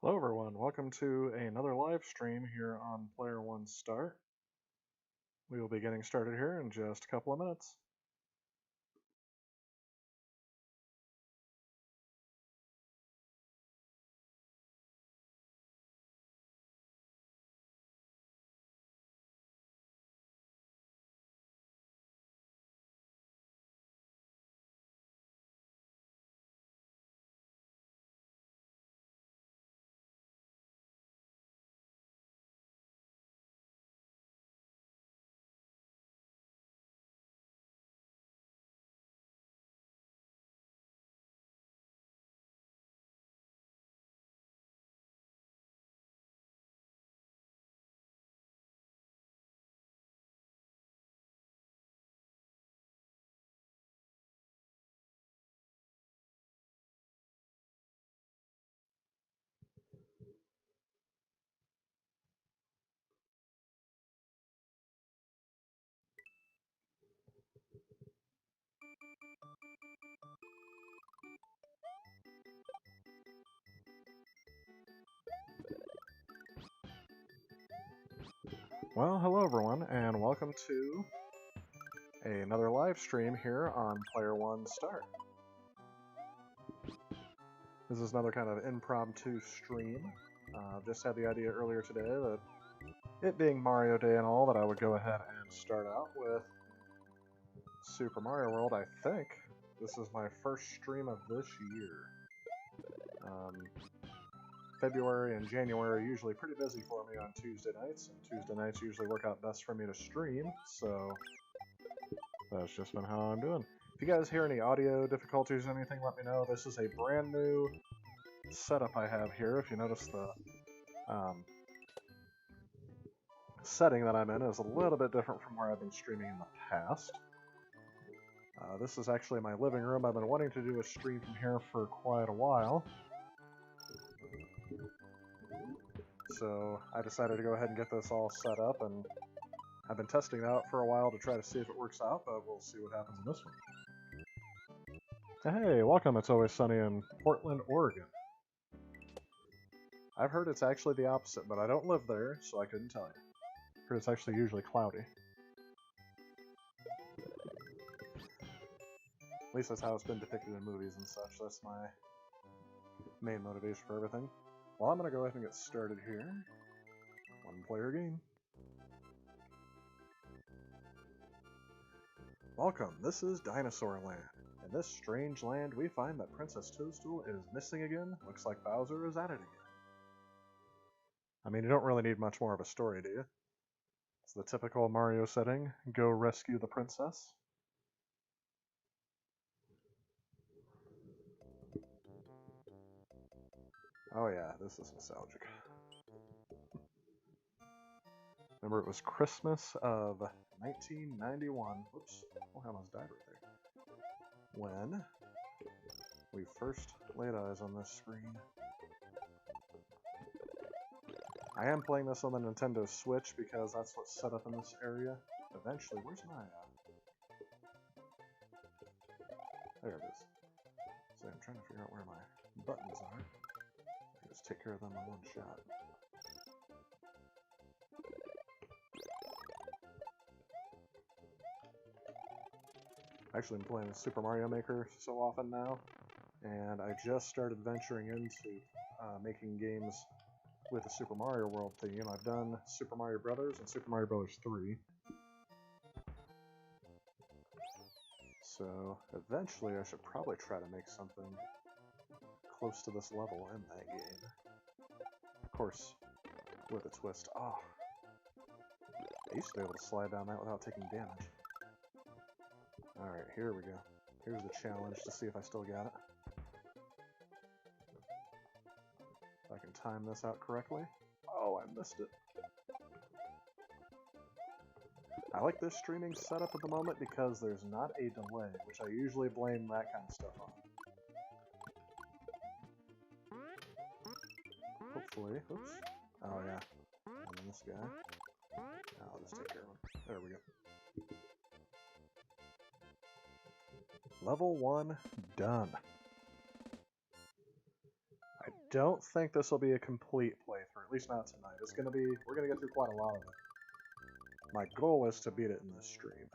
Hello everyone, welcome to another live stream here on Player One Start. We will be getting started here in just a couple of minutes. Well, hello everyone, and welcome to another live stream here on Player One Start. This is another kind of impromptu stream. Just had the idea earlier today that it being Mario Day and all, that I would go ahead and start out with Super Mario World. I think this is my first stream of this year. February and January are usually pretty busy for me on Tuesday nights, and Tuesday nights usually work out best for me to stream, so that's just been how I'm doing. If you guys hear any audio difficulties or anything, let me know. This is a brand new setup I have here. If you notice, the setting that I'm in is a little bit different from where I've been streaming in the past. This is actually my living room. I've been wanting to do a stream from here for quite a while, so I decided to go ahead and get this all set up, and I've been testing it out for a while to try to see if it works out, but we'll see what happens in this one. Hey, welcome. It's always sunny in Portland, Oregon. I've heard it's actually the opposite, but I don't live there, so I couldn't tell you. I've heard it's actually usually cloudy. At least that's how it's been depicted in movies and such. That's my main motivation for everything. Well, I'm going to go ahead and get started here. One-player game. Welcome, this is Dinosaur Land. In this strange land, we find that Princess Toadstool is missing again. Looks like Bowser is at it again. I mean, you don't really need much more of a story, do you? It's the typical Mario setting. Go rescue the princess. Oh yeah, this is nostalgic. Remember, it was Christmas of 1991. Whoops, I almost died right there. When we first laid eyes on this screen. I am playing this on the Nintendo Switch because that's what's set up in this area. Eventually, where's my... There it is. So I'm trying to figure out where my buttons are. I can just take care of them in one shot. I've actually been playing Super Mario Maker so often now, and I just started venturing into making games with the Super Mario World theme. I've done Super Mario Brothers and Super Mario Brothers 3. So eventually I should probably try to make something close to this level in that game. Of course, with a twist. Oh, I used to be able to slide down that without taking damage. Alright, here we go. Here's the challenge to see if I still got it. If I can time this out correctly. Oh, I missed it. I like this streaming setup at the moment because there's not a delay, which I usually blame that kind of stuff on. Hopefully, oops. Oh yeah. And then this guy. I'll just take care of him. There we go. Level 1 done. I don't think this will be a complete playthrough, at least not tonight. It's gonna be, we're gonna get through quite a lot of it. My goal is to beat it in this stream.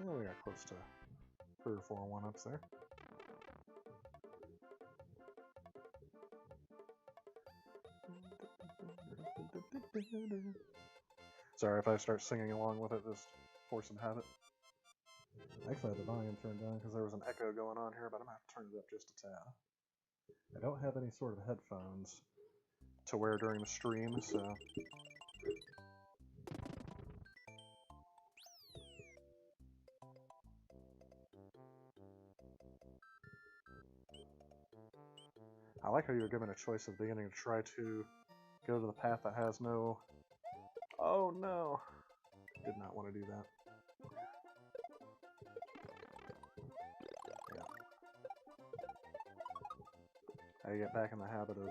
Yeah, we got close to 3 or 4 1-ups there. Sorry if I start singing along with it, just force and habit. Actually, I had the volume turned down because there was an echo going on here, but I'm going to have to turn it up just a tad. I don't have any sort of headphones to wear during the stream, so... I like how you were given a choice at the beginning to try to go to the path that has no... Oh no! Did not want to do that. Yeah. I get back in the habit of...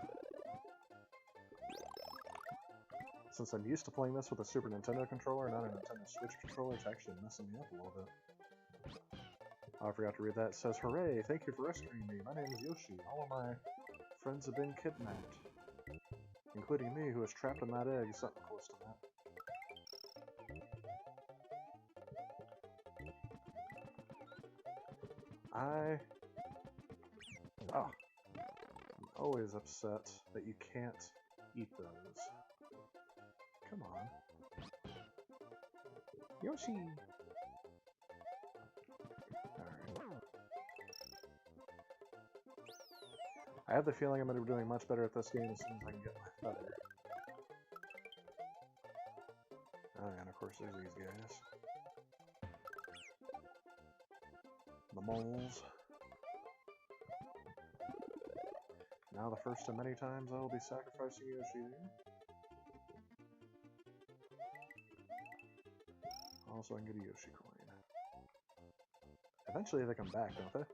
Since I'm used to playing this with a Super Nintendo controller, not a Nintendo Switch controller, it's actually messing me up a little bit. Oh, I forgot to read that. It says, "Hooray! Thank you for rescuing me. My name is Yoshi. All of my friends have been kidnapped, including me, who was trapped in that egg." Something close to that. I'm always upset that you can't eat those. Come on. Yoshi! Alright. I have the feeling I'm going to be doing much better at this game as soon as I can get my feather. Oh, and of course there's these guys. The moles. Now the first of many times I will be sacrificing Yoshi there. Also, I can get a Yoshi coin. Eventually they come back, don't they?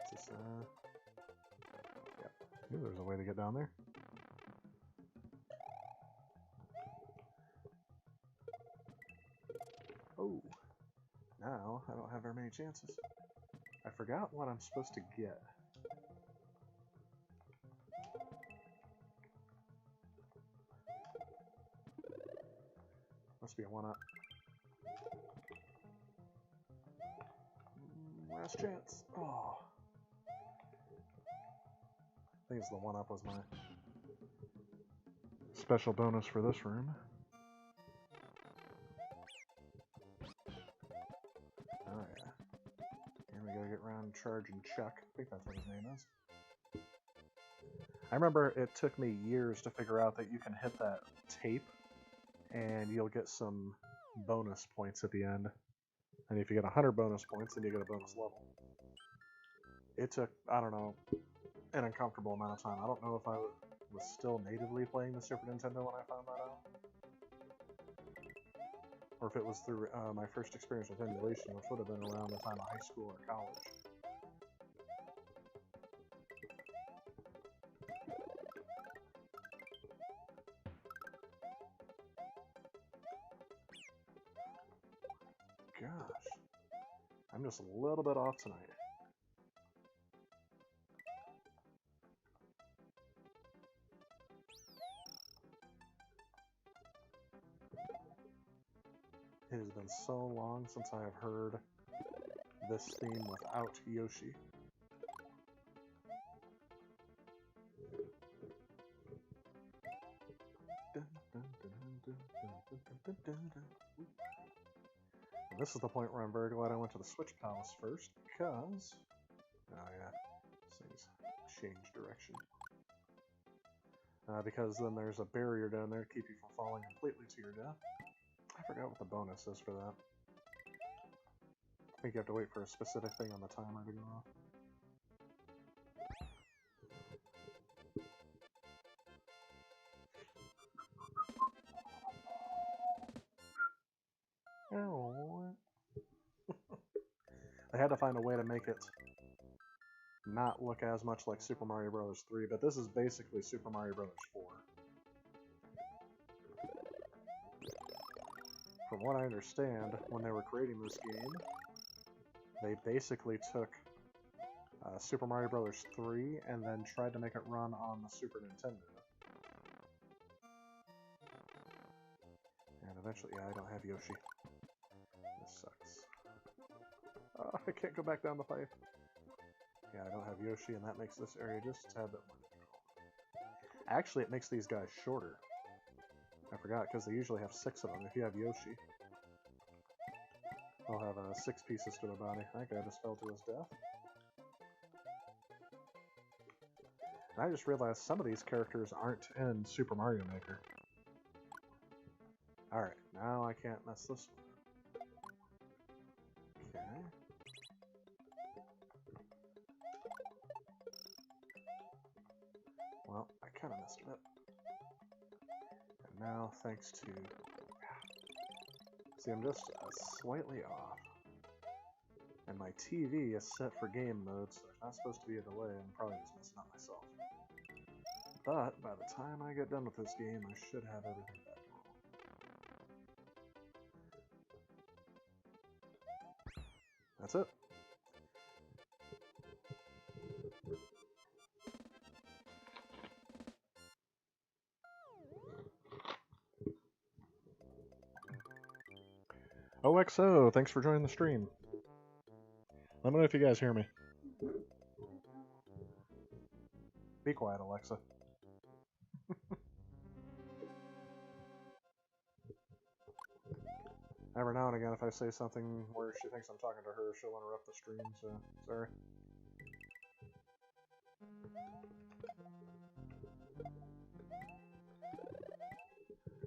Is this, yep. Knew there was a way to get down there. Oh. Now, I don't have very many chances. I forgot what I'm supposed to get. Must be a 1-up. Last chance. Oh. I think it's the 1-up was my special bonus for this room. Oh yeah. And we gotta get around Charge and Chuck. I think that's what his name is. I remember it took me years to figure out that you can hit that tape and you'll get some bonus points at the end. And if you get 100 bonus points, then you get a bonus level. It took, I don't know, an uncomfortable amount of time. I don't know if I was still natively playing the Super Nintendo when I found that out. Or if it was through my first experience with emulation, which would have been around the time of high school or college. Gosh, I'm just a little bit off tonight. It has been so long since I have heard this theme without Yoshi. And this is the point where I'm very glad I went to the Switch Palace first, because... Oh yeah, this thing's changed direction. Because then there's a barrier down there to keep you from falling completely to your death. I forgot what the bonus is for that. I think you have to wait for a specific thing on the timer to go off. They had to find a way to make it not look as much like Super Mario Bros. 3, but this is basically Super Mario Bros. 4. From what I understand, when they were creating this game, they basically took Super Mario Bros. 3 and then tried to make it run on the Super Nintendo. And eventually, yeah, I don't have Yoshi. This sucks. Oh, I can't go back down the pipe. Yeah, I don't have Yoshi, and that makes this area just a tad bit more difficult. Actually, it makes these guys shorter. I forgot, because they usually have 6 of them. If you have Yoshi, they'll have 6 pieces to their body. That guy just fell to his death. And I just realized some of these characters aren't in Super Mario Maker. Alright, now I can't mess this one. Okay. Well, I kind of messed it up. And now, thanks to... See, I'm just slightly off. And my TV is set for game mode, so there's not supposed to be a delay. I'm probably just messing up myself. But, by the time I get done with this game, I should have everything back normal. That's it. OXO, thanks for joining the stream. Let me know if you guys hear me. Be quiet, Alexa. Every now and again, if I say something where she thinks I'm talking to her, she'll interrupt the stream, so sorry.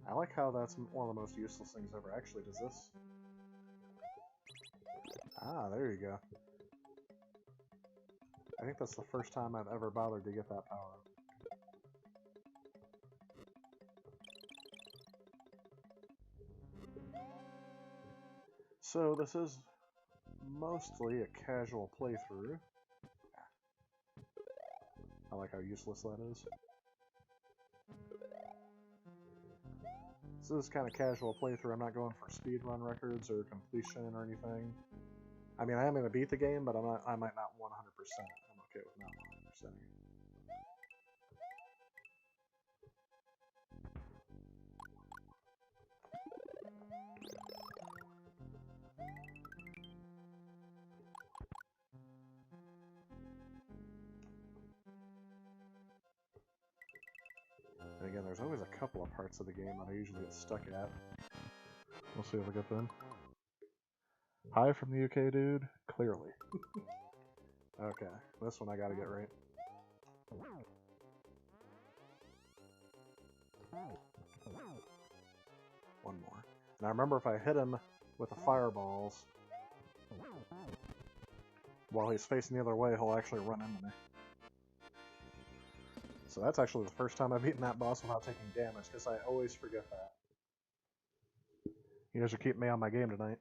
I like how that's one of the most useless things ever. Actually, does this... Ah, there you go. I think that's the first time I've ever bothered to get that power up. So this is mostly a casual playthrough. I like how useless that is. This is kind of casual playthrough. I'm not going for speedrun records or completion or anything. I mean, I am going to beat the game, but I might not 100%. I'm okay with not 100%. And again, there's always a couple of parts of the game that I usually get stuck at. We'll see if I get them. Hi from the UK, dude. Clearly. Okay, this one I gotta get right. One more. And I remember if I hit him with the fireballs while he's facing the other way, he'll actually run into me. So that's actually the first time I've beaten that boss without taking damage, because I always forget that. You guys are keeping me on my game tonight.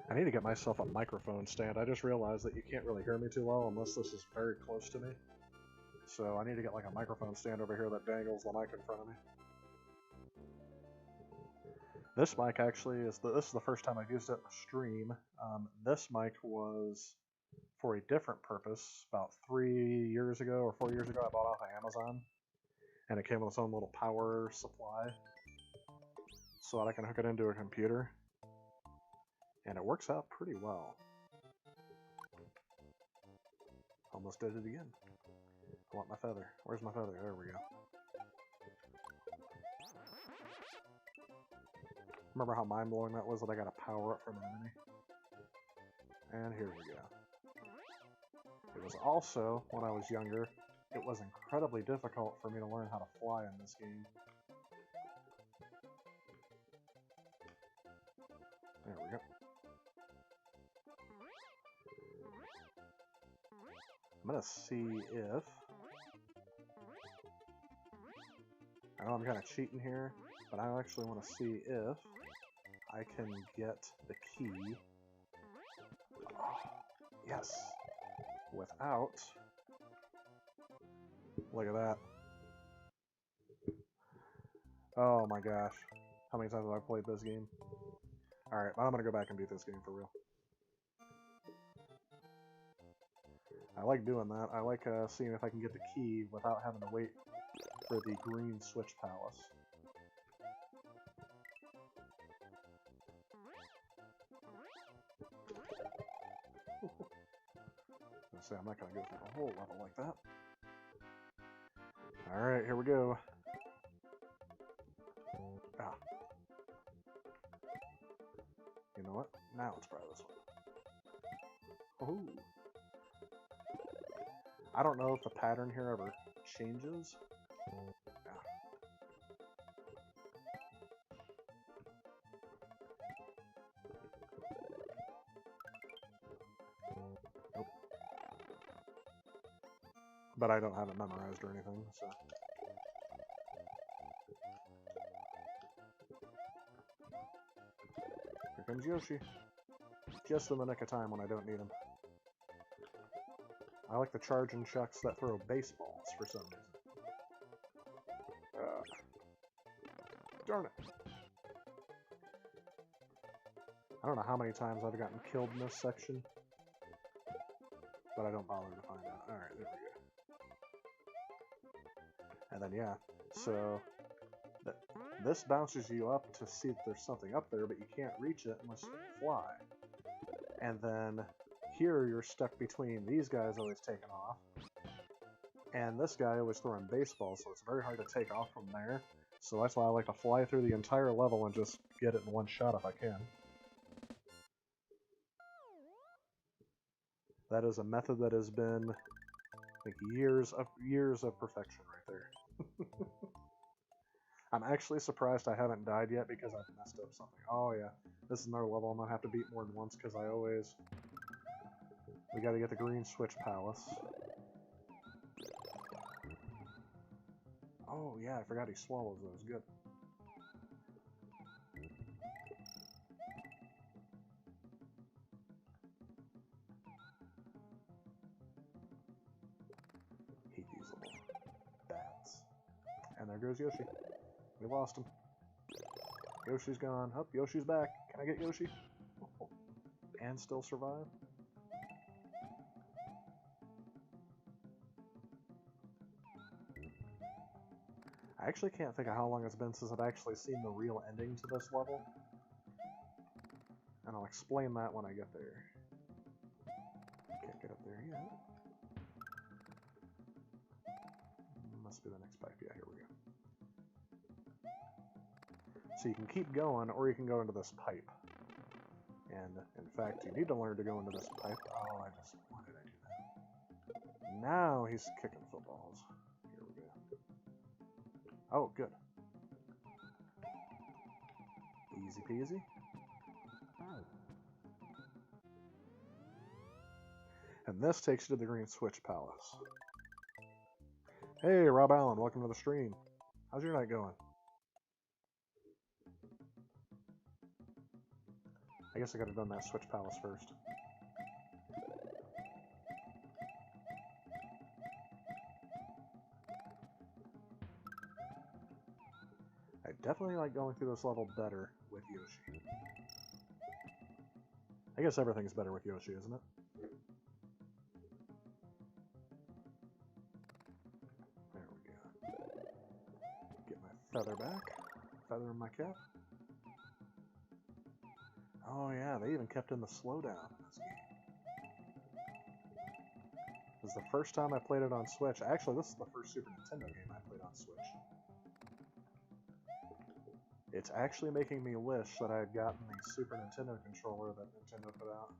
I need to get myself a microphone stand. I just realized that you can't really hear me too well unless this is very close to me. So I need to get like a microphone stand over here that dangles the mic in front of me. This mic actually is this is the first time I've used it in the stream. This mic was for a different purpose. About 3 years ago or 4 years ago, I bought it off of Amazon, and it came with its own little power supply, so that I can hook it into a computer. And it works out pretty well. Almost did it again. I want my feather. Where's my feather? There we go. Remember how mind-blowing that was that I got a power-up from an enemy? And here we go. It was also, when I was younger, it was incredibly difficult for me to learn how to fly in this game. There we go. I'm gonna see if... I know I'm kind of cheating here, but I actually want to see if I can get the key. Oh, yes. Without... Look at that. Oh my gosh. How many times have I played this game? Alright, I'm gonna go back and beat this game for real. I like doing that. I like seeing if I can get the key without having to wait for the green switch palace. I'm not gonna go through the whole level like that. Alright, here we go. Ah. You know what? Now let's try this one. Ooh. I don't know if the pattern here ever changes. Ah. Nope. But I don't have it memorized or anything, so... Here comes Yoshi. Just in the nick of time when I don't need him. I like the charging chucks that throw baseballs for some reason. Darn it. I don't know how many times I've gotten killed in this section, but I don't bother to find out. Alright, there we go. And then, yeah, so this bounces you up to see if there's something up there, but you can't reach it unless you fly. And then here you're stuck between these guys always taking off, and this guy always throwing baseballs, so it's very hard to take off from there. So that's why I like to fly through the entire level and just get it in one shot if I can. That is a method that has been, I think, years of perfection right there. I'm actually surprised I haven't died yet because I've messed up something. Oh yeah, this is another level I'm gonna have to beat more than once because I always... We gotta get the green switch palace. Oh yeah, I forgot he swallows those. Good. Hate these little bats. And there goes Yoshi. We lost him. Yoshi's gone. Oh, Yoshi's back. Can I get Yoshi? Oh, and still survive? I actually can't think of how long it's been since I've actually seen the real ending to this level. And I'll explain that when I get there. Can't get up there yet. Must be the next pipe. Yeah, here we go. So you can keep going, or you can go into this pipe. And, in fact, you need to learn to go into this pipe. Oh, why did I do that? Now he's kicking footballs. Here we go. Oh, good. Easy peasy. And this takes you to the Green Switch Palace. Hey, Rob Allen, welcome to the stream. How's your night going? I guess I could have done that Switch Palace first. I definitely like going through this level better with Yoshi. I guess everything's better with Yoshi, isn't it? There we go. Get my feather back. Feather in my cap. Oh yeah, they even kept in the slowdown in this game. This is the first time I played it on Switch. Actually, this is the first Super Nintendo game I played on Switch. It's actually making me wish that I had gotten the Super Nintendo controller that Nintendo put out.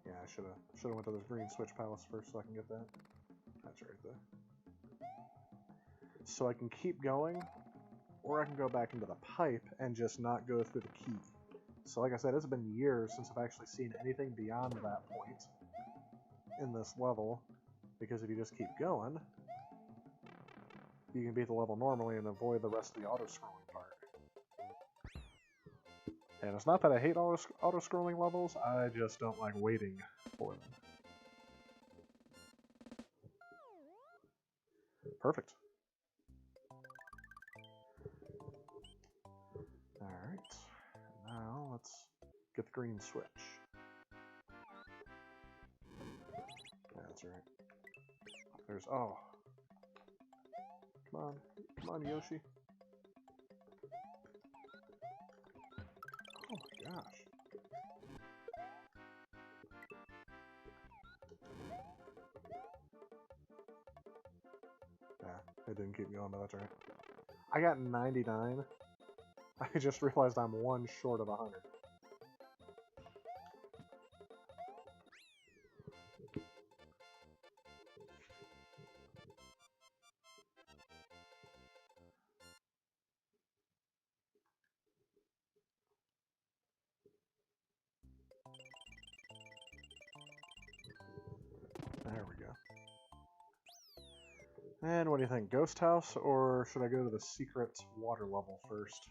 Yeah, I should have went to this Green Switch Palace first so I can get that. That's right there. So I can keep going, or I can go back into the pipe and just not go through the key. So like I said, it's been years since I've actually seen anything beyond that point in this level, because if you just keep going, you can beat the level normally and avoid the rest of the auto-scrolling part. And it's not that I hate auto-scrolling levels, I just don't like waiting for them. Perfect. Alright, now let's get the green switch. Yeah, that's right. There's, oh. Come on, Yoshi. Oh my gosh. Yeah, it didn't keep going, but that's right. I got 99. I just realized I'm one short of 100. There we go. And what do you think? Ghost house, or should I go to the secret water level first?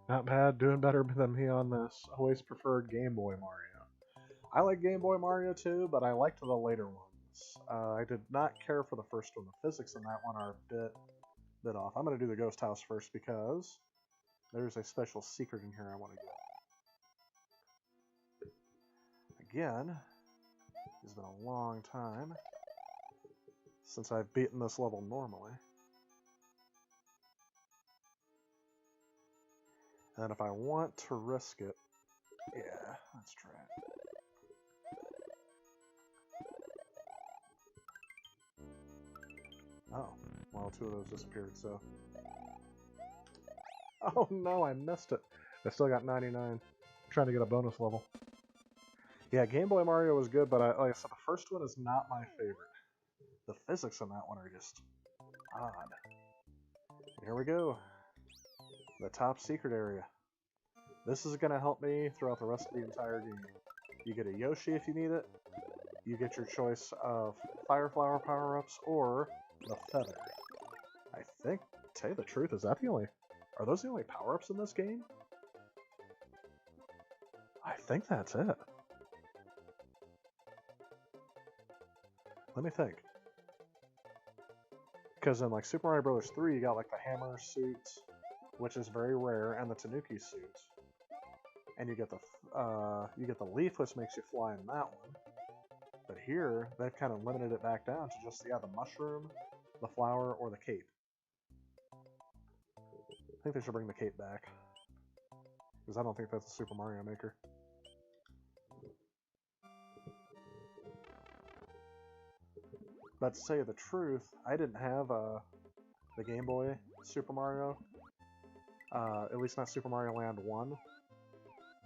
Not bad, doing better than me on this. Always preferred Game Boy Mario. I like Game Boy Mario too, but I liked the later ones. I did not care for the first one. The physics in that one are a bit off. I'm going to do the ghost house first because there's a special secret in here I want to get. Again, it's been a long time since I've beaten this level normally. And if I want to risk it, yeah, let's try it. Oh, well, 2 of those disappeared, so... Oh no, I missed it. I still got 99. I'm trying to get a bonus level. Yeah, Game Boy Mario was good, but like I said, the first one is not my favorite. The physics on that one are just odd. Here we go. The top secret area. This is going to help me throughout the rest of the entire game. You get a Yoshi if you need it. You get your choice of Fire Flower power-ups or the Feather. I think, to tell you the truth, is that the only... Are those the only power-ups in this game? I think that's it. Let me think. Because in like Super Mario Bros. 3, you got like the hammer suits, which is very rare, and the Tanuki suits. And you get the leaf, which makes you fly in that one. But here, they've kind of limited it back down to just, yeah, the mushroom, the flower, or the cape. I think they should bring the cape back. Because I don't think that's a Super Mario Maker. But to say the truth, I didn't have the Game Boy Super Mario. At least not Super Mario Land 1.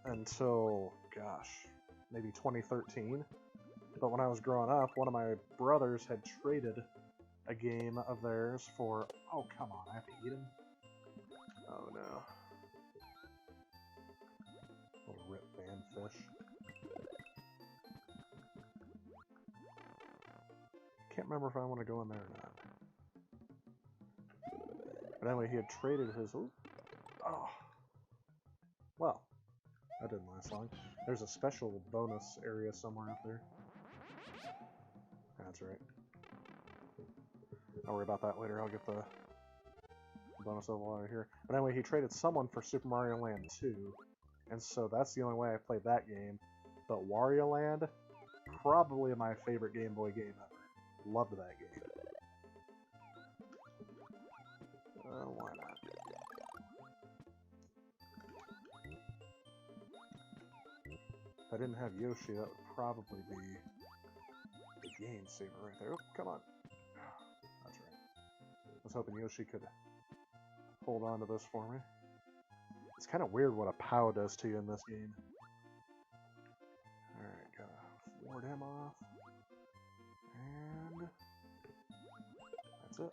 Until, gosh, maybe 2013. But when I was growing up, one of my brothers had traded a game of theirs for... Oh, come on, I have to eat him? Oh, no. Little rip vanfish. Can't remember if I want to go in there or not. But anyway, he had traded his... Ooh. Oh. Well, that didn't last long. There's a special bonus area somewhere up there. That's right. I'll worry about that later. I'll get the bonus level out of here. But anyway, he traded someone for Super Mario Land 2. And so that's the only way I played that game. But Wario Land, probably my favorite Game Boy game ever. Loved that game. Why not? If I didn't have Yoshi, that would probably be the game saver right there. Oh, come on. That's right. I was hoping Yoshi could hold on to this for me. It's kind of weird what a POW does to you in this game. Alright, gotta ward him off. And that's it.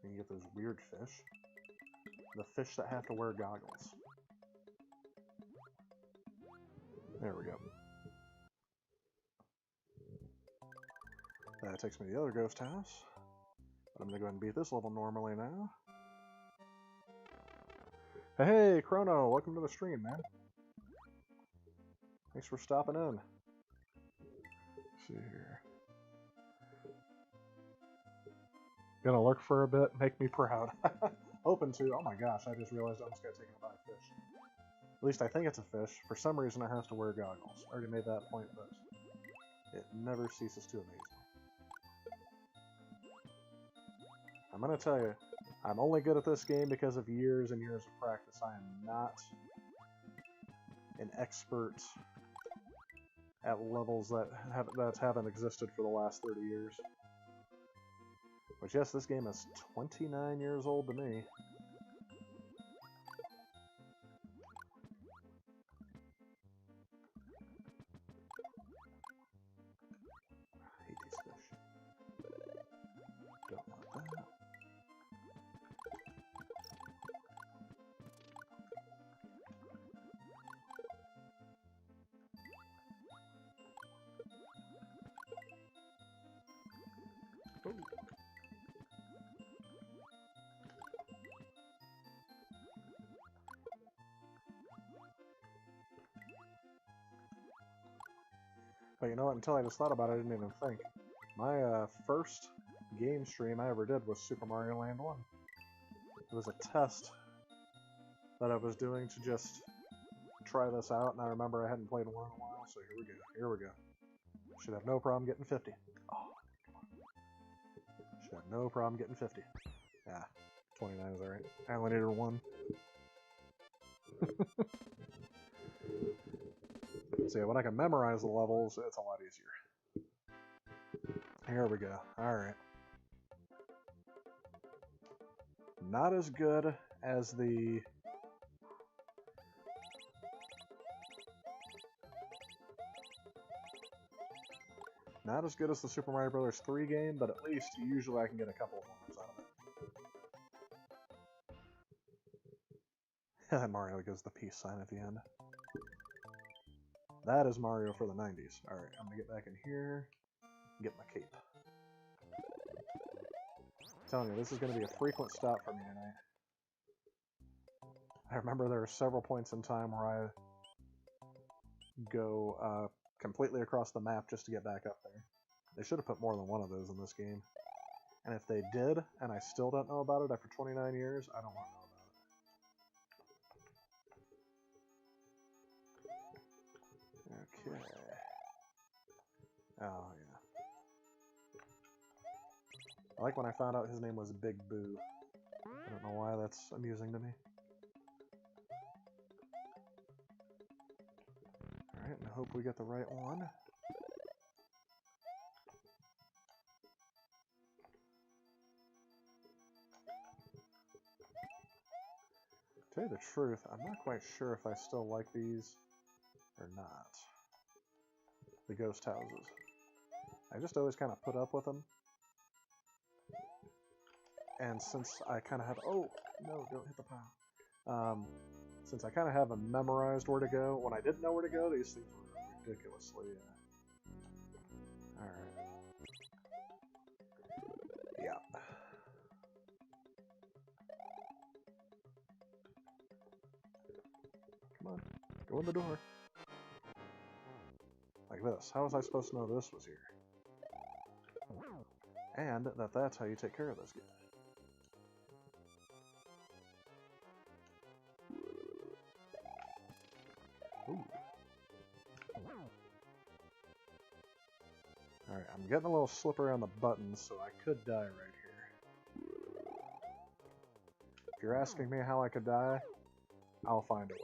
And you get those weird fish. The fish that have to wear goggles. There we go. That takes me to the other ghost house. I'm gonna go ahead and beat this level normally now. Hey, Chrono, welcome to the stream, man. Thanks for stopping in. Let's see here. Gonna lurk for a bit, make me proud. Hoping to. Oh my gosh, I just realized I almost got taken by a fish. At least I think it's a fish. For some reason, I have to wear goggles. I already made that point, but it never ceases to amaze me. I'm gonna tell you, I'm only good at this game because of years and years of practice. I am not an expert at levels that haven't existed for the last 30 years. Which, yes, this game is 29 years old to me. I hate these fish. Don't want that. Ooh. But you know what, until I just thought about it, I didn't even think. My first game stream I ever did was Super Mario Land 1. It was a test that I was doing to just try this out, and I remember I hadn't played one in a while, so here we go. Here we go. Should have no problem getting 50. Oh, come on. Should have no problem getting 50. Yeah, 29 is alright. I only needed one. So yeah, when I can memorize the levels, it's a lot easier. Here we go. Alright. Not as good as the... Not as good as the Super Mario Bros. 3 game, but at least usually I can get a couple of moments out of it. Mario gives the peace sign at the end. That is Mario for the 90s. Alright, I'm gonna get back in here and get my cape. I'm telling you, this is gonna be a frequent stop for me tonight. I remember there were several points in time where I go completely across the map just to get back up there. They should have put more than one of those in this game. And if they did, and I still don't know about it after 29 years, I don't want to know about it. Okay. Oh, yeah. I like when I found out his name was Big Boo. I don't know why that's amusing to me. Alright, and I hope we get the right one. To tell you the truth, I'm not quite sure if I still like these or not. The ghost houses. I just always kind of put up with them. And since I kind of have... Oh, no, don't hit the pile. Since I kind of have them memorized where to go, when I didn't know where to go, these things were ridiculously... Alright. Yeah. Come on, go in the door. Like this. How was I supposed to know this was here? And that that's how you take care of this guy. Ooh. Alright, I'm getting a little slippery on the buttons, so I could die right here. If you're asking me how I could die, I'll find a way.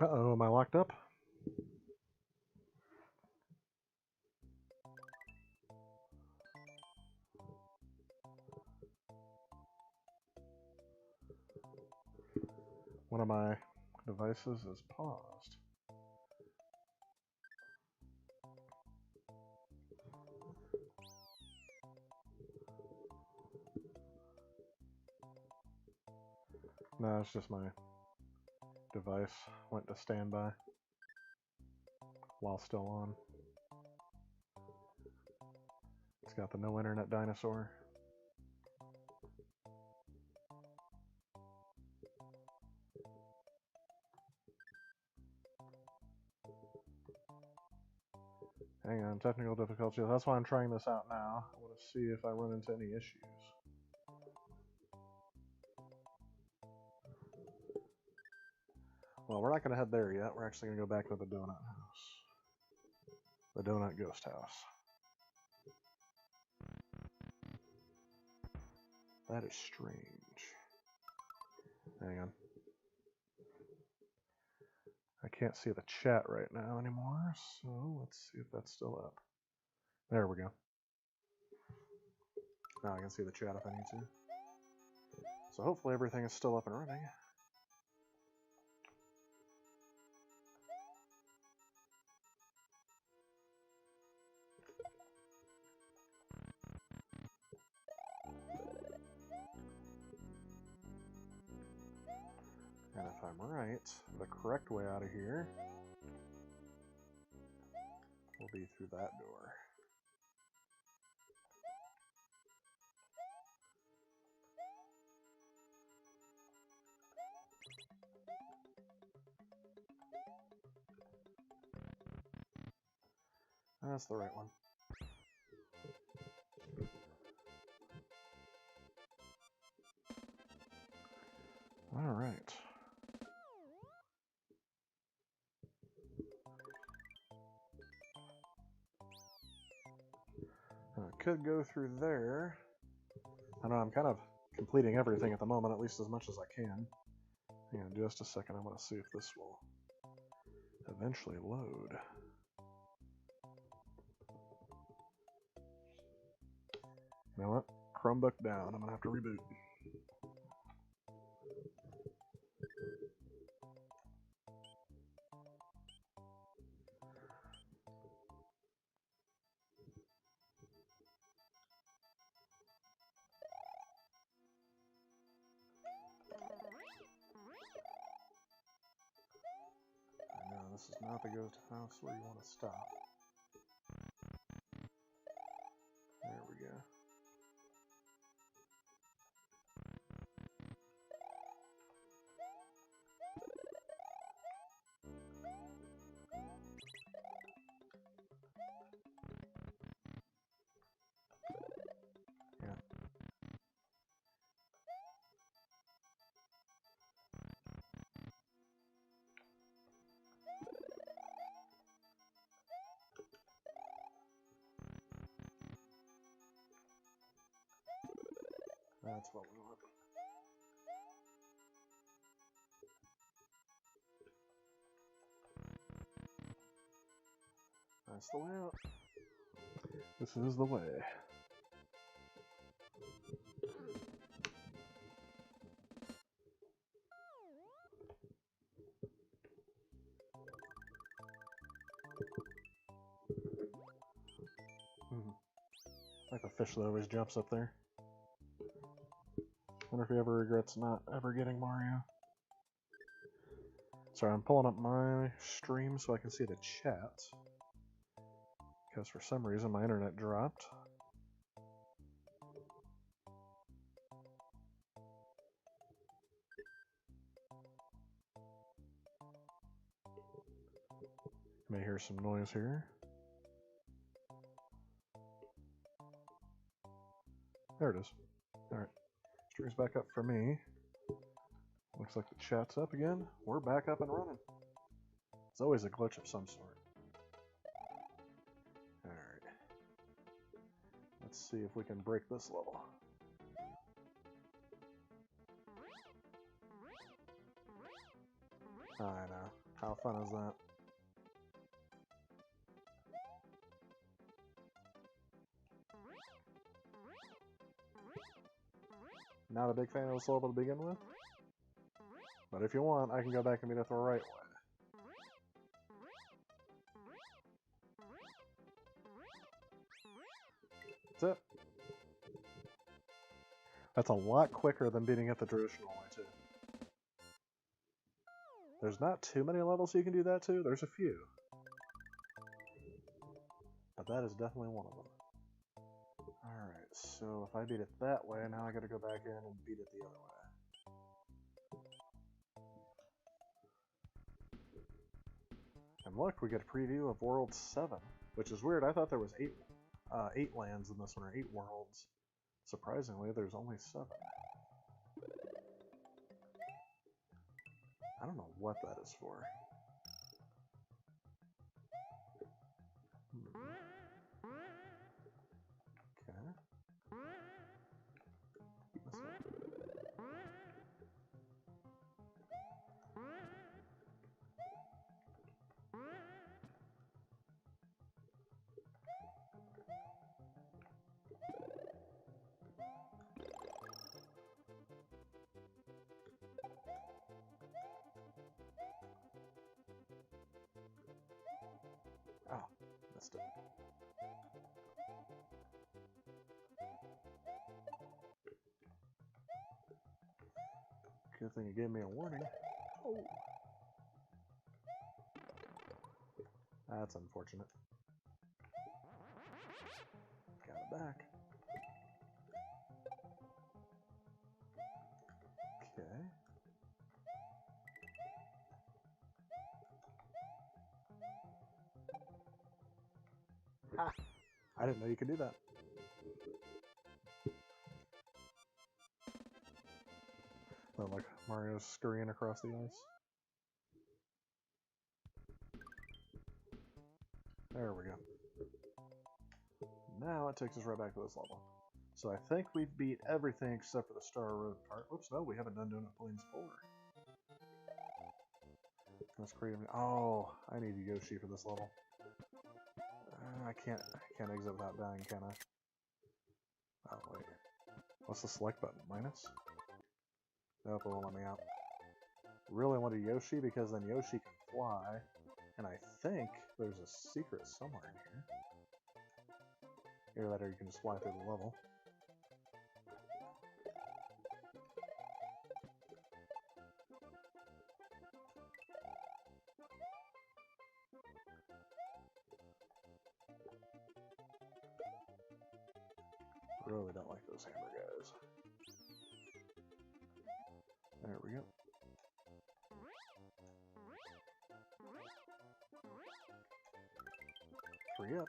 Uh-oh, am I locked up? One of my devices is paused. No, it's just my device went to standby. while still on. It's got the no internet dinosaur. Hang on, technical difficulty. That's why I'm trying this out now. I want to see if I run into any issues. Well, we're not going to head there yet. We're actually going to go back to the donut house. The donut ghost house. That is strange. Hang on. I can't see the chat right now anymore, so let's see if that's still up. There we go. Now I can see the chat if I need to. So hopefully everything is still up and running. And if I'm right, the correct way out of here will be through that door. That's the right one. All right. I could go through there. I know I'm kind of completing everything at the moment, at least as much as I can. Hang on just a second. I want to see if this will eventually load. You know what? Chromebook down. I'm going to have to reboot. I know, this is not the ghost house where you want to stop. There we go. That's what we want. That's the way out. This is the way. Like the fish that always jumps up there. Wonder if he ever regrets not ever getting Mario. Sorry, I'm pulling up my stream so I can see the chat. Because for some reason my internet dropped. You may hear some noise here. There it is. Alright. Stream's back up for me. Looks like the chat's up again. We're back up and running. It's always a glitch of some sort. Alright. Let's see if we can break this level. I know. How fun is that? Not a big fan of this level to begin with. But if you want, I can go back and beat it the right way. That's it. That's a lot quicker than beating it the traditional way, too. There's not too many levels you can do that to. There's a few. but that is definitely one of them. Alright, so if I beat it that way, now I gotta go back in and beat it the other way. And look, we get a preview of World 7, which is weird. I thought there was 8 lands in this one, or 8 worlds. Surprisingly, there's only 7. I don't know what that is for. Okay. Keep this up. Oh, missed it. Good thing you gave me a warning. Oh. That's unfortunate. Got it back. Okay. Ha! I didn't know you could do that. Oh, like Mario's scurrying across the ice. There we go. Now it takes us right back to this level. So I think we've beat everything except for the Star Road part. Oops, no, we haven't done doing it Plains 4. Let's create. Oh, I need Yoshi for this level. I can't exit without dying, can I? Oh wait. What's the select button? Minus? Nope, it won't let me out. Really wanted Yoshi because then Yoshi can fly, and I think there's a secret somewhere in here. Either that or you can just fly through the level. Really don't like those hammer guys. There we go. Free up.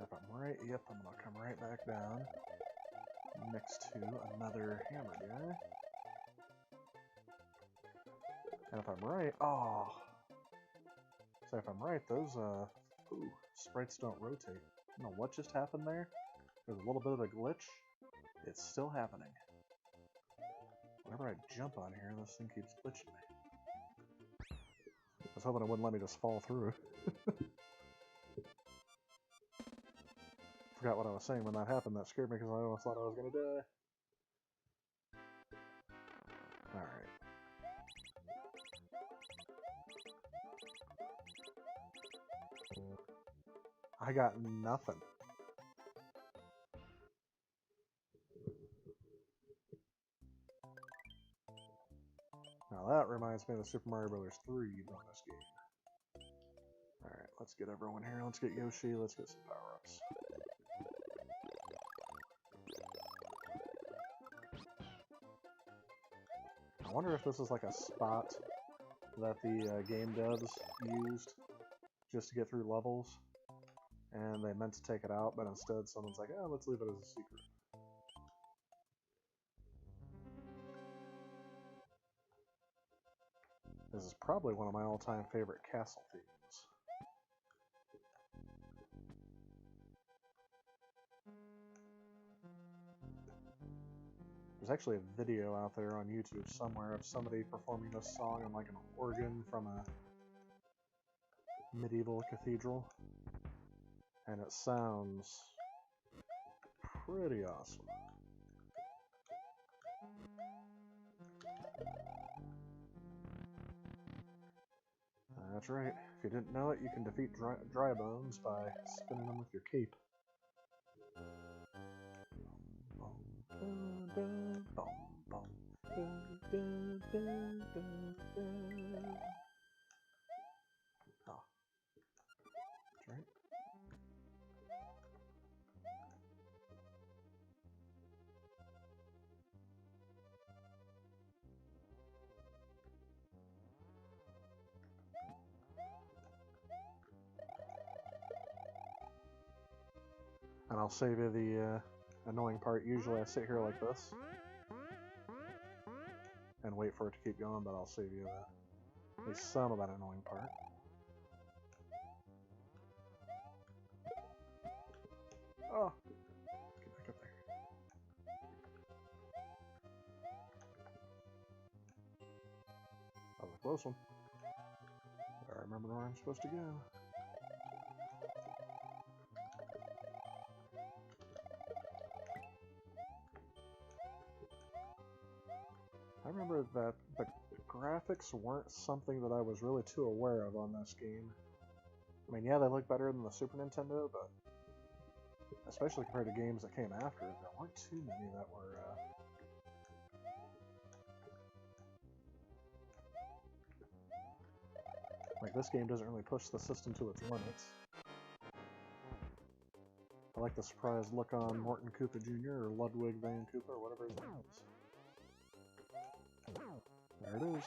If I'm right, yep, I'm gonna come right back down next to another hammer guy. And if I'm right, oh! So if I'm right, those, ooh, sprites don't rotate. I don't know what just happened there. There's a little bit of a glitch. It's still happening. Whenever I jump on here, this thing keeps glitching me. I was hoping it wouldn't let me just fall through. Forgot what I was saying when that happened. That scared me because I almost thought I was going to die. Alright. I got nothing. Now that reminds me of the Super Mario Bros. 3 bonus game. Alright, let's get everyone here. Let's get Yoshi. Let's get some power-ups. I wonder if this is like a spot that the game devs used just to get through levels, and they meant to take it out, but instead someone's like, oh, let's leave it as a secret. This is probably one of my all-time favorite castle themes. There's actually a video out there on YouTube somewhere of somebody performing this song on like an organ from a medieval cathedral, and it sounds pretty awesome. That's right. If you didn't know it, you can defeat dry bones by spinning them with your cape. Oh, And I'll save you the annoying part. Usually I sit here like this and wait for it to keep going, but I'll save you at least some of that annoying part. Oh! Get back up there. That was a close one. I remember where I'm supposed to go. I remember that the graphics weren't something that I was really too aware of on this game. I mean, yeah, they look better than the Super Nintendo, but especially compared to games that came after it, there weren't too many that were like, this game doesn't really push the system to its limits. I like the surprised look on Morton Koopa Jr. or Ludwig Van Koopa or whatever his name is. There it is.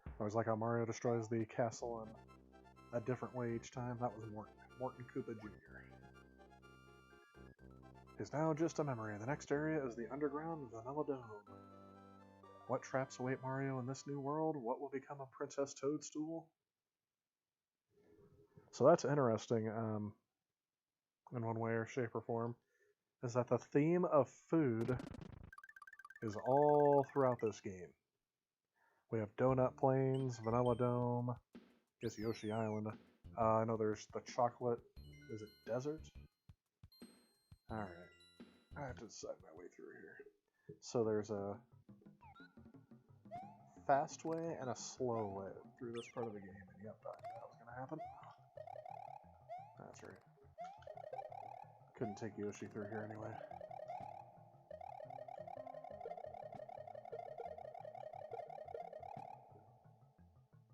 I always like how Mario destroys the castle in a different way each time. That was Morton Koopa Jr. Is now just a memory. The next area is the underground Vanilla Dome. What traps await Mario in this new world? What will become of Princess Toadstool? So that's interesting, in one way or shape or form, is that the theme of food is all throughout this game. We have Donut Plains, Vanilla Dome, I guess Yoshi Island. I know there's the chocolate, is it desert? Alright, I have to decide my way through here. So there's a fast way and a slow way through this part of the game, and yep, I knew that was going to happen. That's right. Couldn't take Yoshi through here anyway.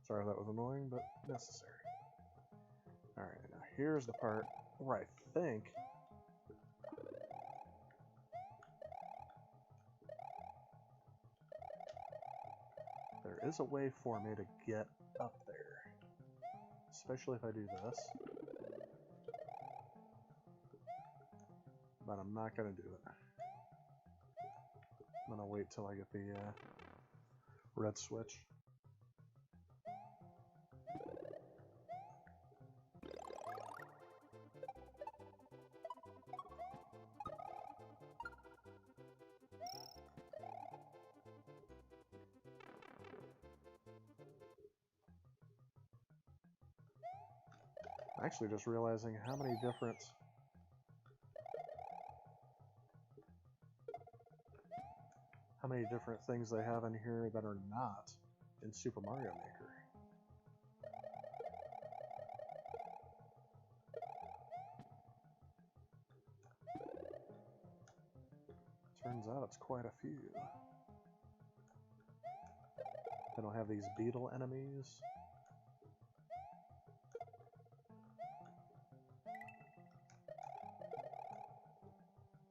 Sorry that was annoying, but necessary. Alright, now here's the part where I think there is a way for me to get up there. Especially if I do this. But I'm not going to do it. I'm going to wait till I get the red switch. Actually, just realizing how many different things they have in here that are not in Super Mario Maker. Turns out it's quite a few. They don't have these beetle enemies.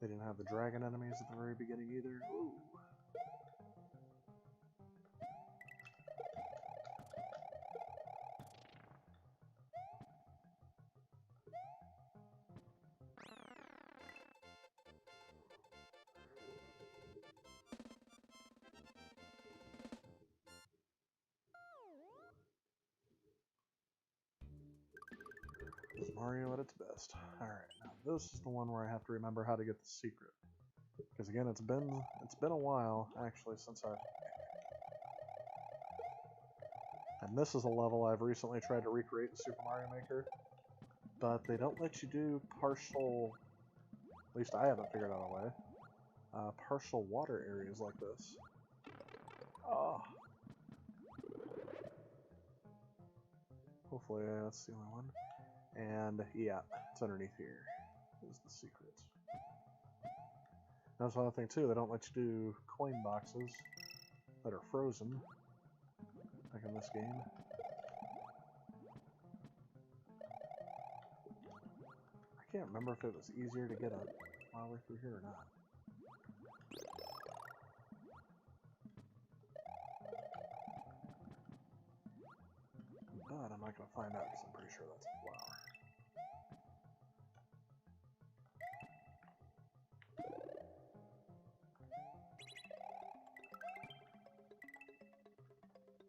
They didn't have the dragon enemies at the very beginning either. Ooh. Mario at its best. Alright, now this is the one where I have to remember how to get the secret. Because again, it's been a while, actually, since I... And this is a level I've recently tried to recreate in Super Mario Maker, but they don't let you do partial... At least I haven't figured out a way. Partial water areas like this. Oh. Hopefully that's the only one. And yeah, it's underneath here is the secret. That's another thing too, they don't let you do coin boxes that are frozen, like in this game. can't remember if it was easier to get a flower through here or not. But I'm not going to find out because I'm pretty sure that's a flower.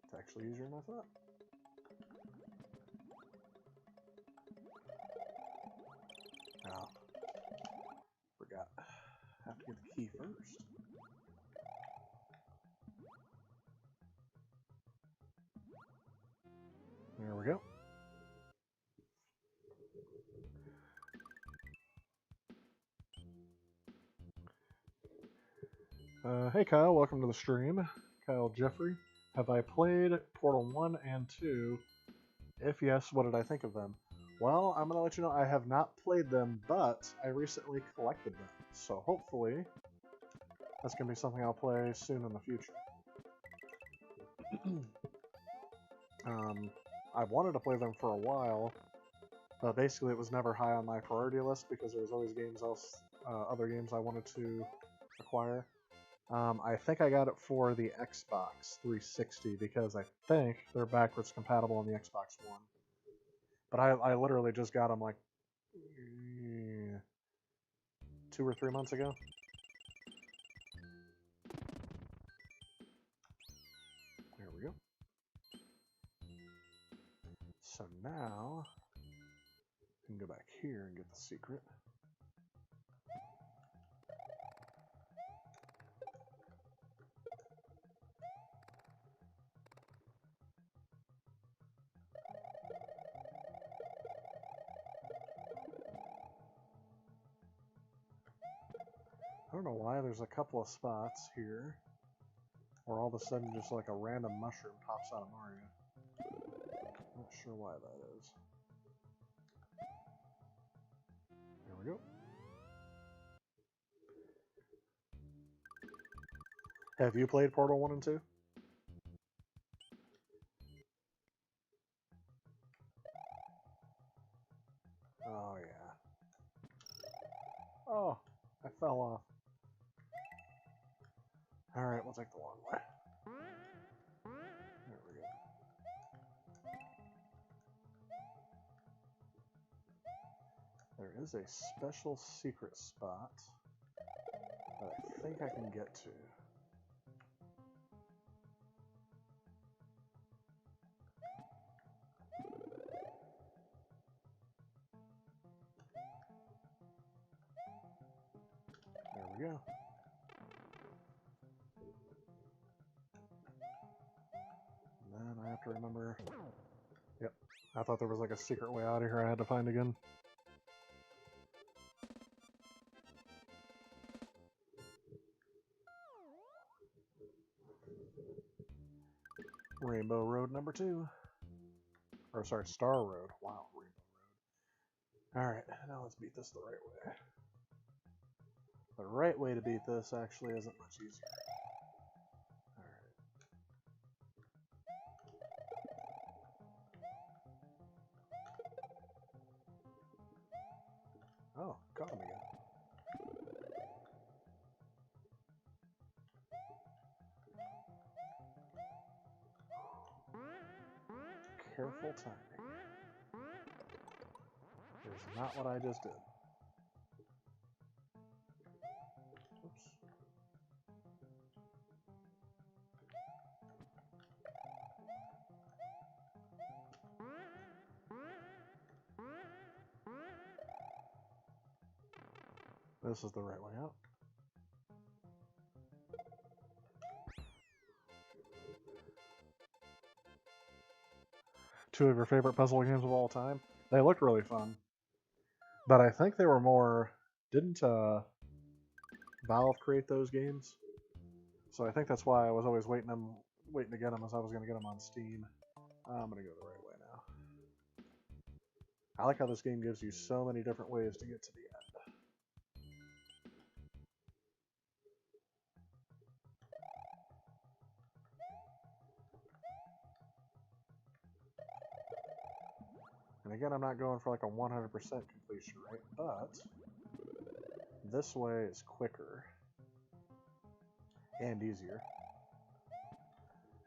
It's actually easier than I thought. Oh, forgot. I have to get the key first. There we go. Hey Kyle, welcome to the stream. Kyle Jeffrey. Have I played Portal 1 and 2? If yes, what did I think of them? Well, I'm going to let you know I have not played them, but I recently collected them. So hopefully, that's going to be something I'll play soon in the future. I've wanted to play them for a while, but basically it was never high on my priority list because there was always other games I wanted to acquire. I think I got it for the Xbox 360 because I think they're backwards compatible on the Xbox One. But I literally just got them like 2 or 3 months ago. There we go. So now, I can go back here and get the secret. I don't know why there's a couple of spots here where all of a sudden just like a random mushroom pops out of Mario. Not sure why that is. There we go. Have you played Portal 1 and 2? Oh yeah. Oh, I fell off. Alright, we'll take the long way. There we go. There is a special secret spot that I think I can get to. There we go. And then I have to remember... Yep, I thought there was like a secret way out of here I had to find again. Rainbow Road number 2. Or sorry, Star Road. Wow, Rainbow Road. Alright, now let's beat this the right way. The right way to beat this actually isn't much easier. Alright. Oh, caught him again. Careful timing. Is not what I just did. Oops. This is the right way out. Two of your favorite puzzle games of all time? They looked really fun. But I think they were more... Didn't Valve create those games? So I think that's why I was always waiting to get them, as I was going to get them on Steam. I'm going to go the right way now. I like how this game gives you so many different ways to get to the end. And again, I'm not going for like a 100% completion rate, but this way is quicker and easier.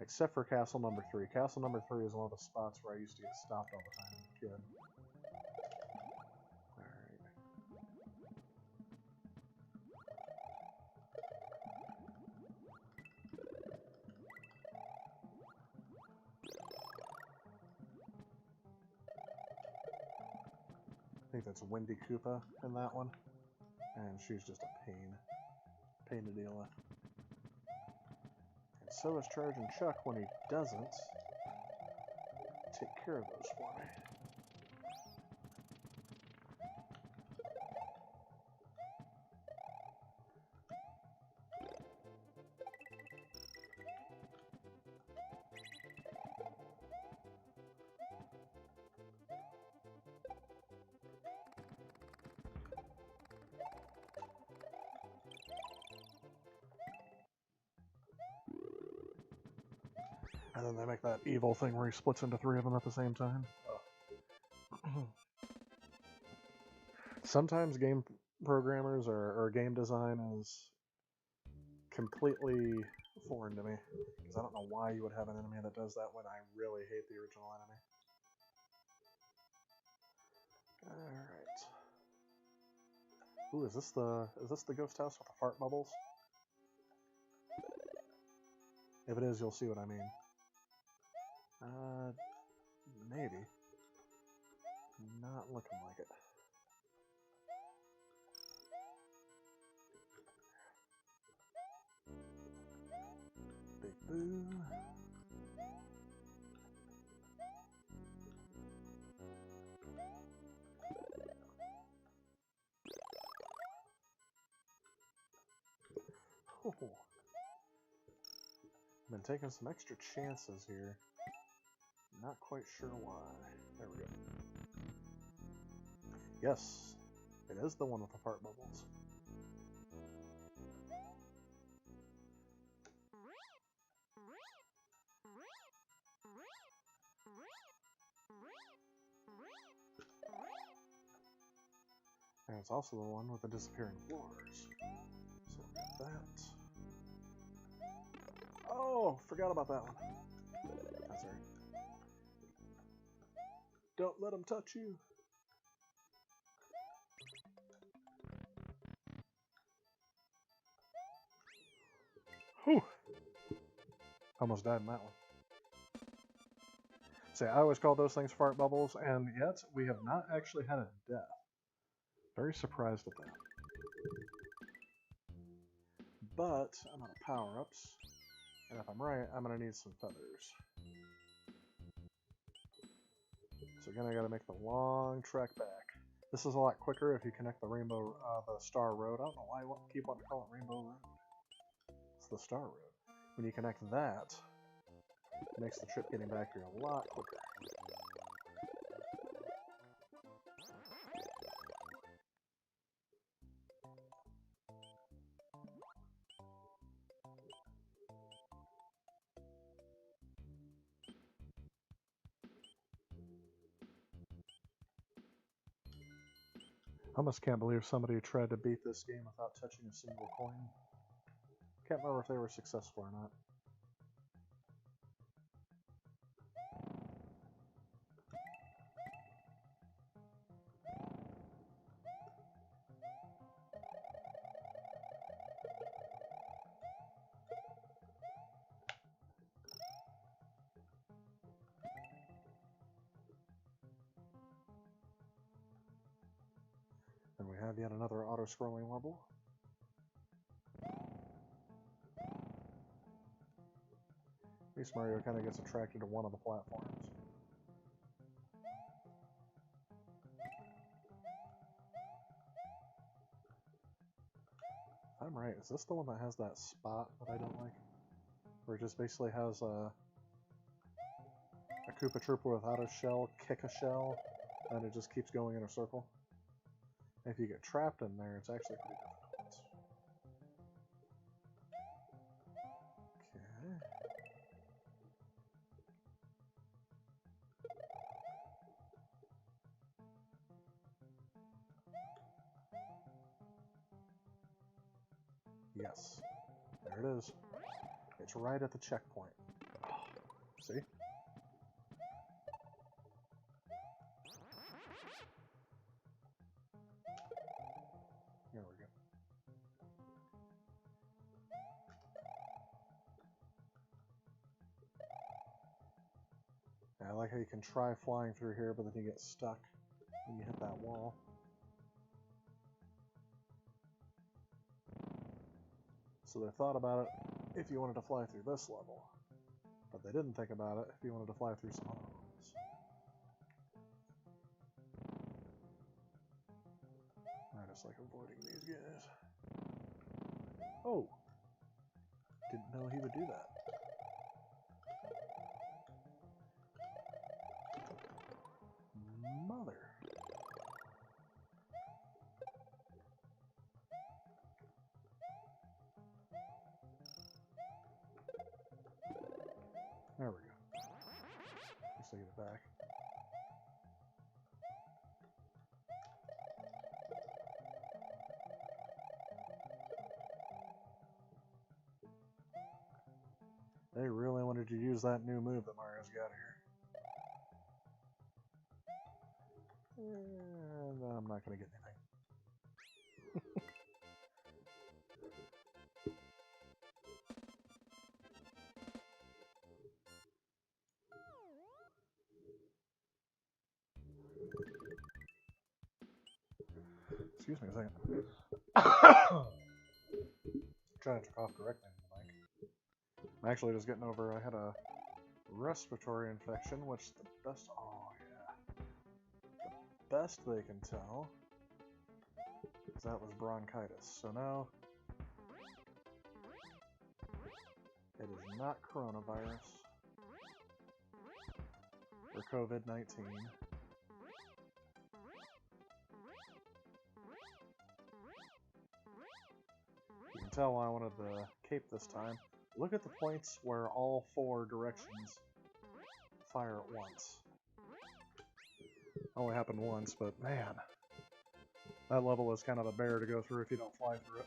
Except for castle number 3. Castle number 3 is one of the spots where I used to get stopped all the time as a kid. Alright. I think that's Wendy Koopa in that one. And she's just a pain to deal with. And so is Charging Chuck when he doesn't take care of those for me. And then they make that evil thing where he splits into 3 of them at the same time. Sometimes game programmers or game design is completely foreign to me. Because I don't know why you would have an enemy that does that when I really hate the original enemy. Alright. Ooh, is this the ghost house with the fart bubbles? If it is, you'll see what I mean. Maybe. Not looking like it. Big boo. Oh. I've been taking some extra chances here. Not quite sure why. There we go. Yes, it is the one with the fart bubbles. And it's also the one with the disappearing floors. So we'll get that. Oh, forgot about that one. That's right. Don't let them touch you. Whew. Almost died in that one. See, I always call those things fart bubbles, and yet we have not actually had a death. Very surprised at that. But I'm out of power-ups, and if I'm right, I'm going to need some feathers. So again, I got to make the long trek back. This is a lot quicker if you connect the the Star Road. I don't know why I keep wanting to call it Rainbow Road. It's the Star Road. When you connect that, it makes the trip getting back here a lot quicker. I almost can't believe somebody tried to beat this game without touching a single coin. Can't remember if they were successful or not. And we have yet another auto-scrolling level. At least Mario kind of gets attracted to one of the platforms. If I'm right, is this the one that has that spot that I don't like? Where it just basically has a Koopa Troopa without a shell kick a shell, and it just keeps going in a circle? If you get trapped in there, it's actually pretty difficult. Okay. Yes. There it is. It's right at the checkpoint. See? There we go. Yeah, I like how you can try flying through here, but then you get stuck when you hit that wall. So they thought about it if you wanted to fly through this level, but they didn't think about it if you wanted to fly through some other levels. I just like avoiding these guys. Oh! Didn't know he would do that. Mother. There we go. Just to get it back. They really wanted to use that new move that Mario's got here. And I'm not going to get anything. Excuse me a second. Trying to cough directly into the mic. I'm actually just getting over, I had a respiratory infection, which the best, oh yeah, the best they can tell is that was bronchitis. So now, it is not coronavirus or COVID-19. You can tell why I wanted the cape this time. Look at the points where all 4 directions fire at once. Only happened once, but man, that level is kind of a bear to go through if you don't fly through it.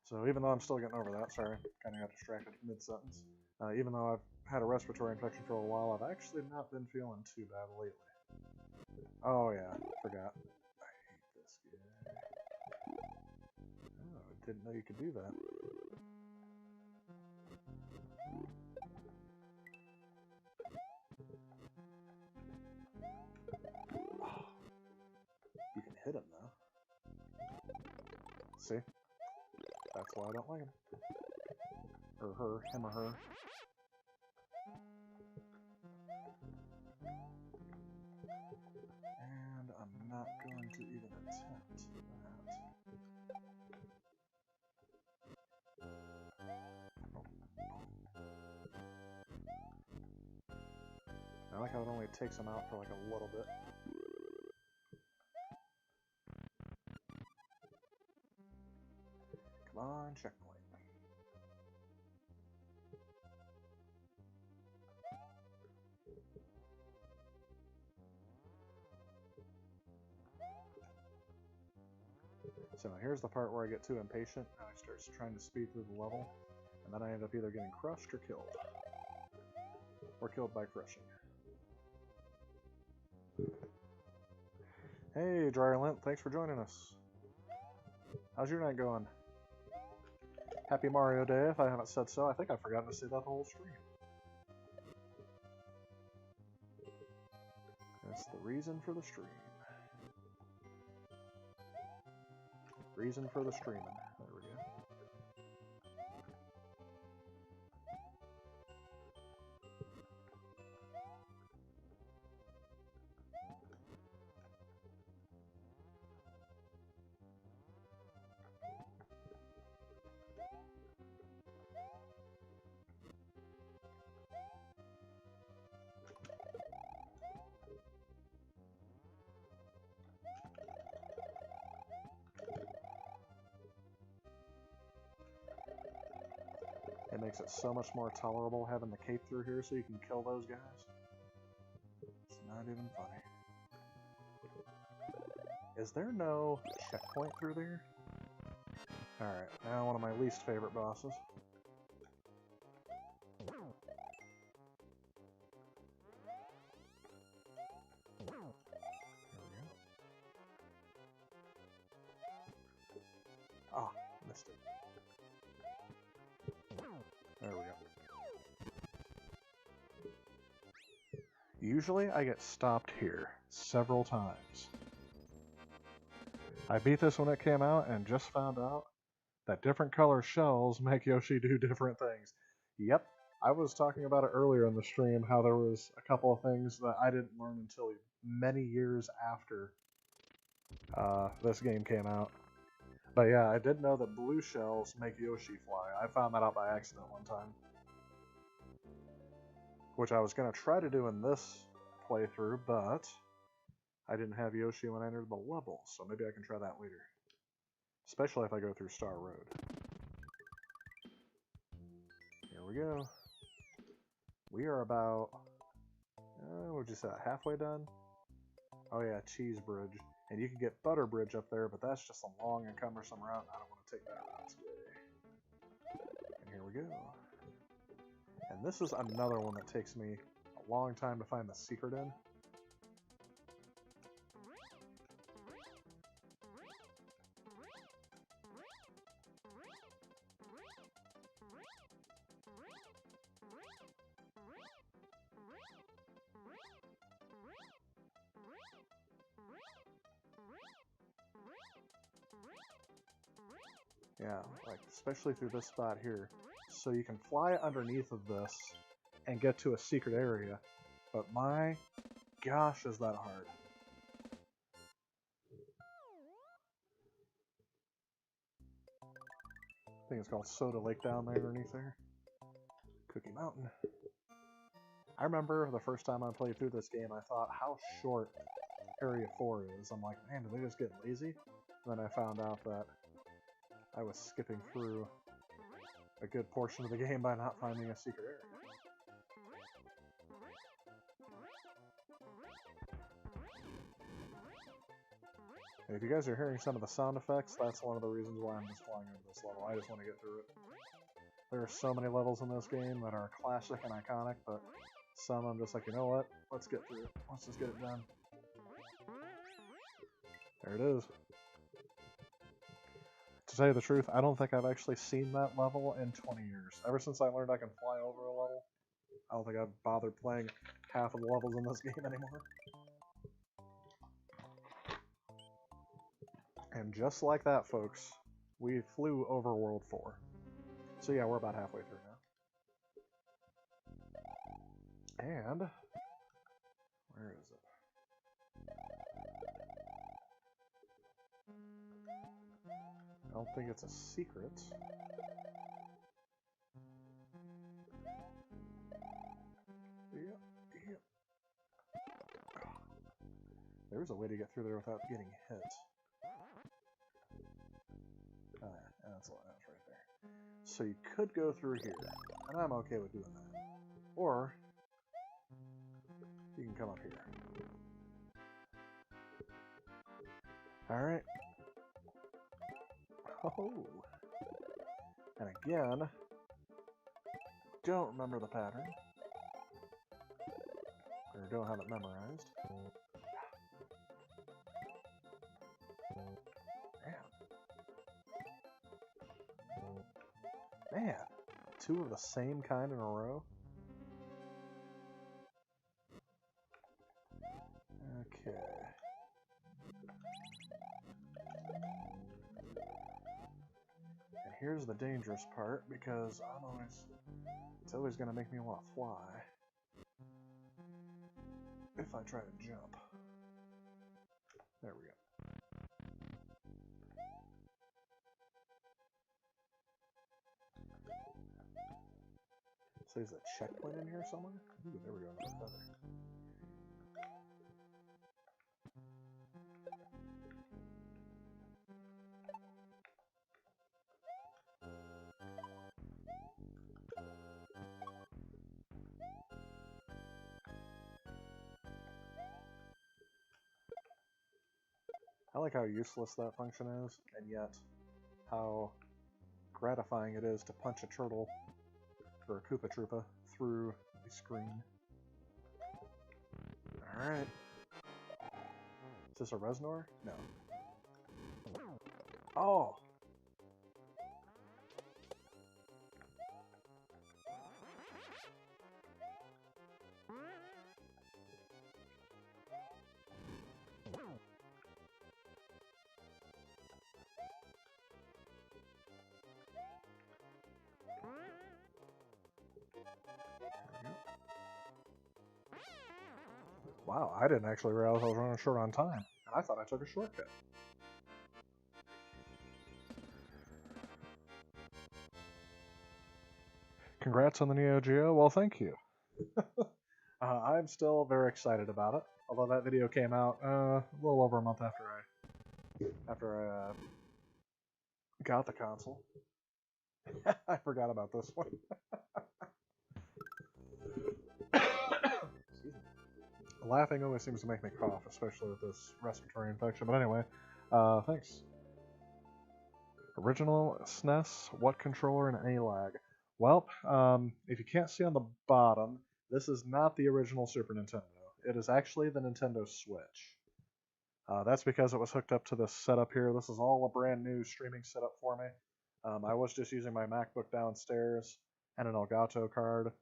So even though I'm still getting over that, sorry, kind of got distracted mid-sentence. Even though I've had a respiratory infection for a while, I've actually not been feeling too bad lately. Oh yeah, forgot. I hate this guy. Oh, I didn't know you could do that. Oh, you can hit him though. See? That's why I don't like him. Or her, him or her. And I'm not going to even attempt that. I like how it only takes him out for like a little bit. Come on, checkpoint. So here's the part where I get too impatient and I start trying to speed through the level, and then I end up either getting crushed or killed. Or killed by crushing. Hey, Drylint, thanks for joining us. How's your night going? Happy Mario Day, if I haven't said so. I think I've forgotten to say that the whole stream. That's the reason for the stream. Reason for the streaming. There we go. It makes it so much more tolerable having the cape through here so you can kill those guys. It's not even funny. Is there no checkpoint through there? Alright, now one of my least favorite bosses. There we go. Ah, missed it. There we go. Usually I get stopped here several times. I beat this when it came out and just found out that different color shells make Yoshi do different things. Yep, I was talking about it earlier in the stream, how there was a couple of things that I didn't learn until many years after this game came out. But yeah, I did know that blue shells make Yoshi fly. I found that out by accident one time. Which I was going to try to do in this playthrough, but I didn't have Yoshi when I entered the level, so maybe I can try that later. Especially if I go through Star Road. Here we go. We are about, what would you say, halfway done? Oh yeah, Cheese Bridge. And you can get Butter Bridge up there, but that's just a long and cumbersome route. I don't want to take that route today. And here we go. And this is another one that takes me a long time to find the secret in. Yeah, like especially through this spot here. So you can fly underneath of this and get to a secret area. But my gosh, is that hard. I think it's called Soda Lake down there underneath there. Cookie Mountain. I remember the first time I played through this game, I thought how short Area 4 is. I'm like, man, did they just get lazy? And then I found out that I was skipping through a good portion of the game by not finding a secret area. And if you guys are hearing some of the sound effects, that's one of the reasons why I'm just flying over this level. I just want to get through it. There are so many levels in this game that are classic and iconic, but some I'm just like, you know what? Let's get through it. Let's just get it done. There it is. To tell you the truth, I don't think I've actually seen that level in 20 years. Ever since I learned I can fly over a level, I don't think I've bothered playing half of the levels in this game anymore. And just like that, folks, we flew over World 4. So yeah, we're about halfway through now. And where is it? I don't think it's a secret. Yep. There's a way to get through there without getting hit. That's right there. So you could go through here, and I'm okay with doing that. Or you can come up here. Alright. Oh. And again, don't remember the pattern. Or don't have it memorized. Man, two of the same kind in a row? Okay. And here's the dangerous part, because it's always going to make me want to fly. If I try to jump. There we go. So there's a checkpoint in here somewhere? Ooh, there we go, another feather. I like how useless that function is, and yet how gratifying it is to punch a turtle or a Koopa Troopa through the screen. Alright. Is this a Reznor? No. Oh! Wow, I didn't actually realize I was running short on time. And I thought I took a shortcut. Congrats on the Neo Geo. Well, thank you. I'm still very excited about it. Although that video came out a little over a month after I got the console. I forgot about this one. Laughing always seems to make me cough, especially with this respiratory infection. But anyway, thanks. Original SNES, what controller and any lag? Well, if you can't see on the bottom, this is not the original Super Nintendo. It is actually the Nintendo Switch. That's because it was hooked up to this setup here. This is all a brand new streaming setup for me. I was just using my MacBook downstairs and an Elgato card.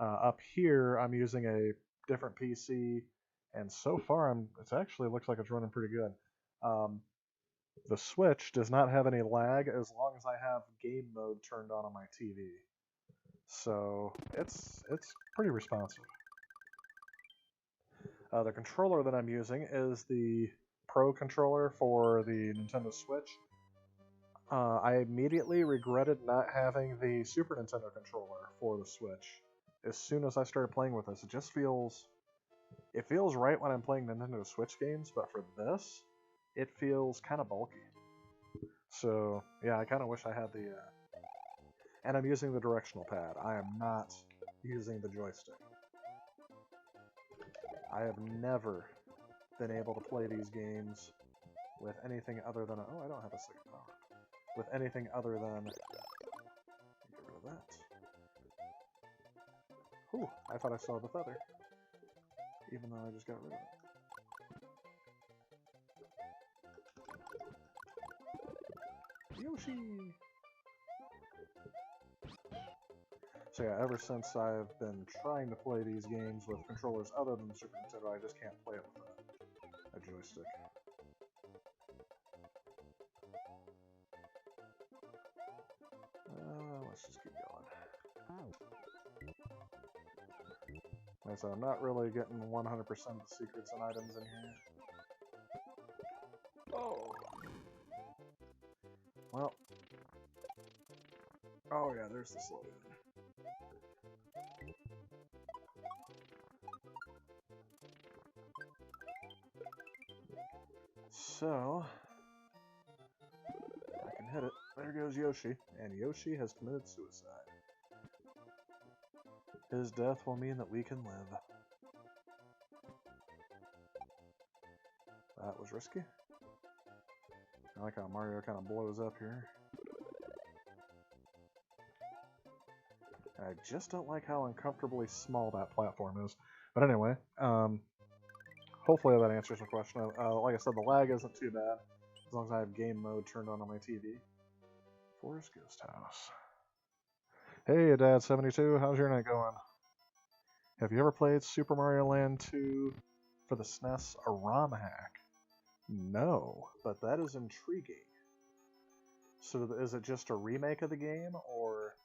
Up here, I'm using a different PC, and so far, it actually looks like it's running pretty good. The Switch does not have any lag as long as I have game mode turned on my TV. So it's pretty responsive. The controller that I'm using is the Pro controller for the Nintendo Switch. I immediately regretted not having the Super Nintendo controller for the Switch. As soon as I started playing with this, it feels right when I'm playing Nintendo Switch games, but for this, it feels kind of bulky. So yeah, I kind of wish I had the, and I'm using the directional pad. I am not using the joystick. I have never been able to play these games with anything other than oh, I don't have a second power. With anything other than get rid of that. Ooh, I thought I saw the feather, even though I just got rid of it. Yoshi! So yeah, ever since I've been trying to play these games with controllers other than the Super Nintendo, I just can't play it with a joystick. Let's just keep going. So I'm not really getting 100% of the secrets and items in here. Oh! Well. Oh yeah, there's the slow down. So, I can hit it. There goes Yoshi. And Yoshi has committed suicide. His death will mean that we can live. That was risky. I like how Mario kind of blows up here. I just don't like how uncomfortably small that platform is. But anyway, hopefully that answers the question. Like I said, the lag isn't too bad, as long as I have game mode turned on my TV. Forest Ghost House. Hey, Dad72, how's your night going? Have you ever played Super Mario Land 2 for the SNES, a ROM hack? No, but that is intriguing. So is it just a remake of the game, or...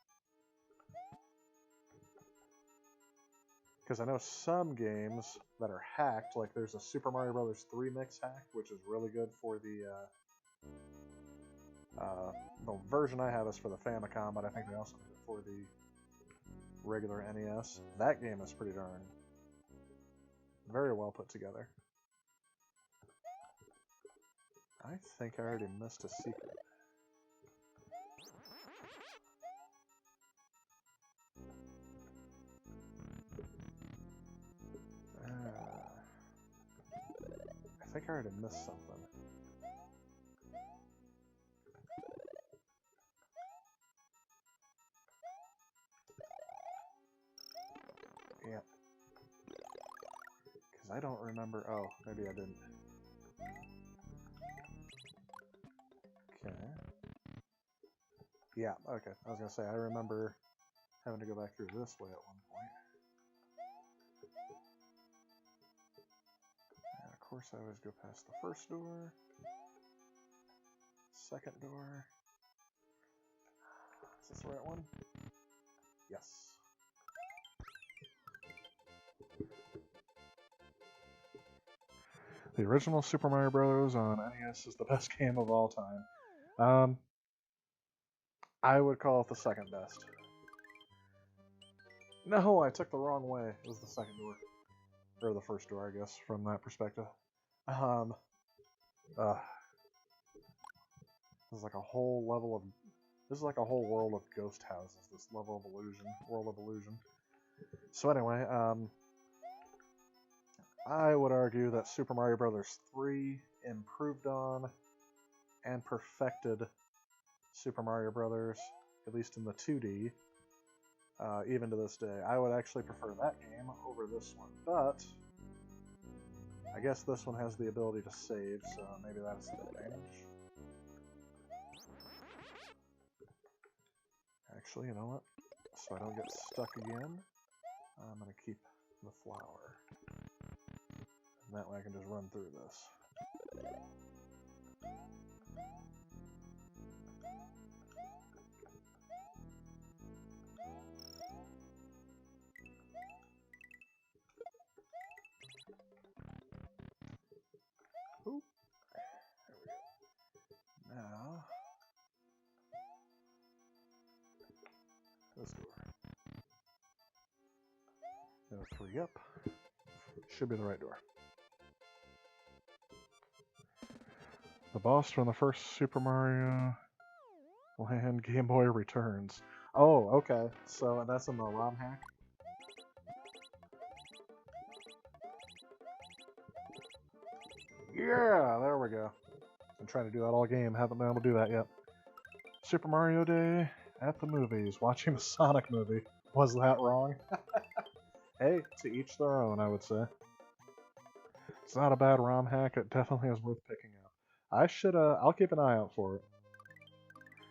Because I know some games that are hacked, like there's a Super Mario Bros. 3 mix hack, which is really good for the version I have is for the Famicom, but I think they also did it for the regular NES. That game is pretty darn very well put together. I think I already missed a secret. I think I already missed something. Yeah. Because I don't remember... Oh, maybe I didn't. Okay. Yeah, okay. I was going to say, I remember having to go back through this way at one point. And of course, I always go past the first door. Second door. Is this the right one? Yes. The original Super Mario Bros. On NES is the best game of all time. I would call it the second best. No, I took the wrong way. It was the second door. Or the first door, I guess, from that perspective. This is like a whole level of... This is like a whole world of ghost houses, this level of illusion, world of illusion. So anyway, I would argue that Super Mario Bros. 3 improved on and perfected Super Mario Bros., at least in the 2D, even to this day. I would actually prefer that game over this one, but I guess this one has the ability to save, so maybe that's an advantage. Actually, you know what? So I don't get stuck again, I'm going to keep the flower. And that way I can just run through this. Oop. There we go. Now, this door. Now 3 up. Should be the right door. The boss from the first Super Mario Land Game Boy returns. Oh, okay. So that's in the ROM hack? Yeah, there we go. I'm trying to do that all game. Haven't been able to do that yet. Super Mario Day at the movies. Watching the Sonic movie. Was that wrong? Hey, to each their own, I would say. It's not a bad ROM hack. It definitely is worth picking up. I should, I'll keep an eye out for it.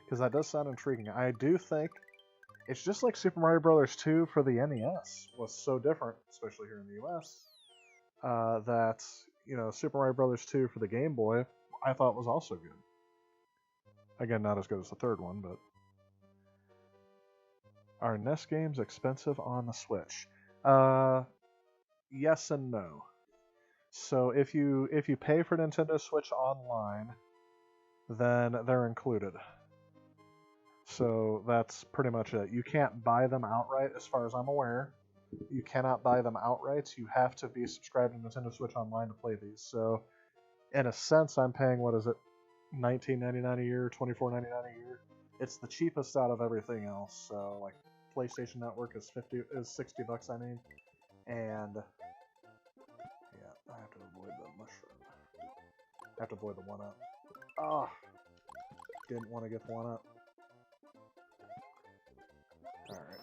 Because that does sound intriguing. I do think it's just like Super Mario Bros. 2 for the NES was so different, especially here in the US, that, you know, Super Mario Bros. 2 for the Game Boy, I thought was also good. Again, not as good as the third one, but... Are NES games expensive on the Switch? Yes and no. So if you pay for Nintendo Switch Online, then they're included. So that's pretty much it. You can't buy them outright, as far as I'm aware. You cannot buy them outright. You have to be subscribed to Nintendo Switch Online to play these. So, in a sense, I'm paying, what is it, $19.99 a year, $24.99 a year. It's the cheapest out of everything else. So, like, PlayStation Network is $60, I mean, and yeah, I have to avoid the mushroom. I have to avoid the 1-up. Ah, didn't want to get the 1-up. All right.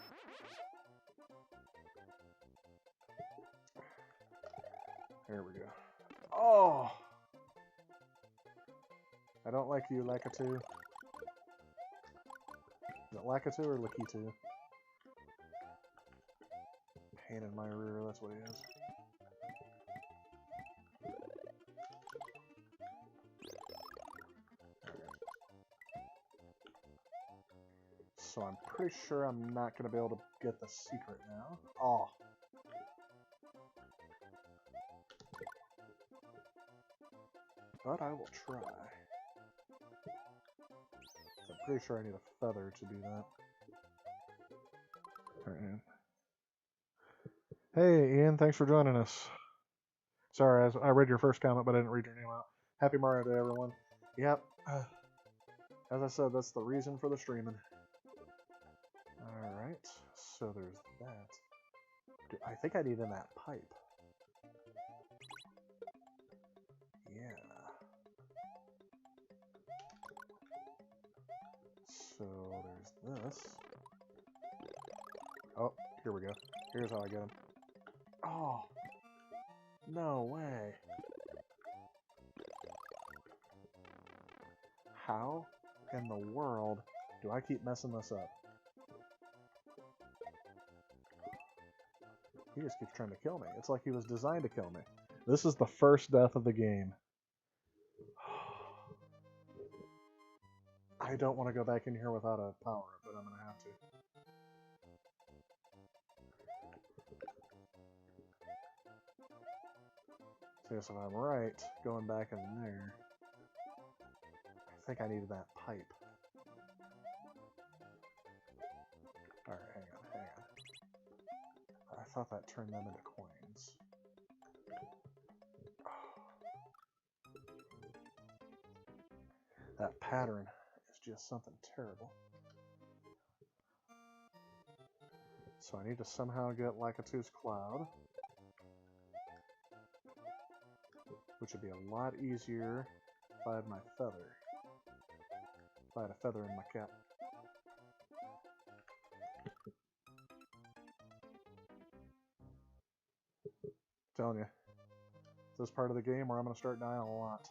There we go. Oh, I don't like you, Lakitu. Is it Lakitu or Lakitu? Pain in my rear, that's what he is. So I'm pretty sure I'm not going to be able to get the secret now. Oh. But I will try. I'm pretty sure I need a feather to do that. Alright. Hey, Ian, thanks for joining us. Sorry, I read your first comment, but I didn't read your name out. Happy Mario Day, everyone. Yep. As I said, that's the reason for the streaming. Alright, so there's that. I think I need in that pipe. Yeah. So there's this. Oh, here we go. Here's how I get him. Oh, no way. How in the world do I keep messing this up? He just keeps trying to kill me. It's like he was designed to kill me. This is the first death of the game. I don't want to go back in here without a power-up, but I'm going to have to. So yes, if I'm right, going back in there, I think I needed that pipe. Alright, hang on. I thought that turned them into coins. That pattern is just something terrible. So I need to somehow get Lakitu's Cloud, which would be a lot easier if I had my feather. If I had a feather in my cap. Telling you, this part of the game where I'm going to start dying a lot.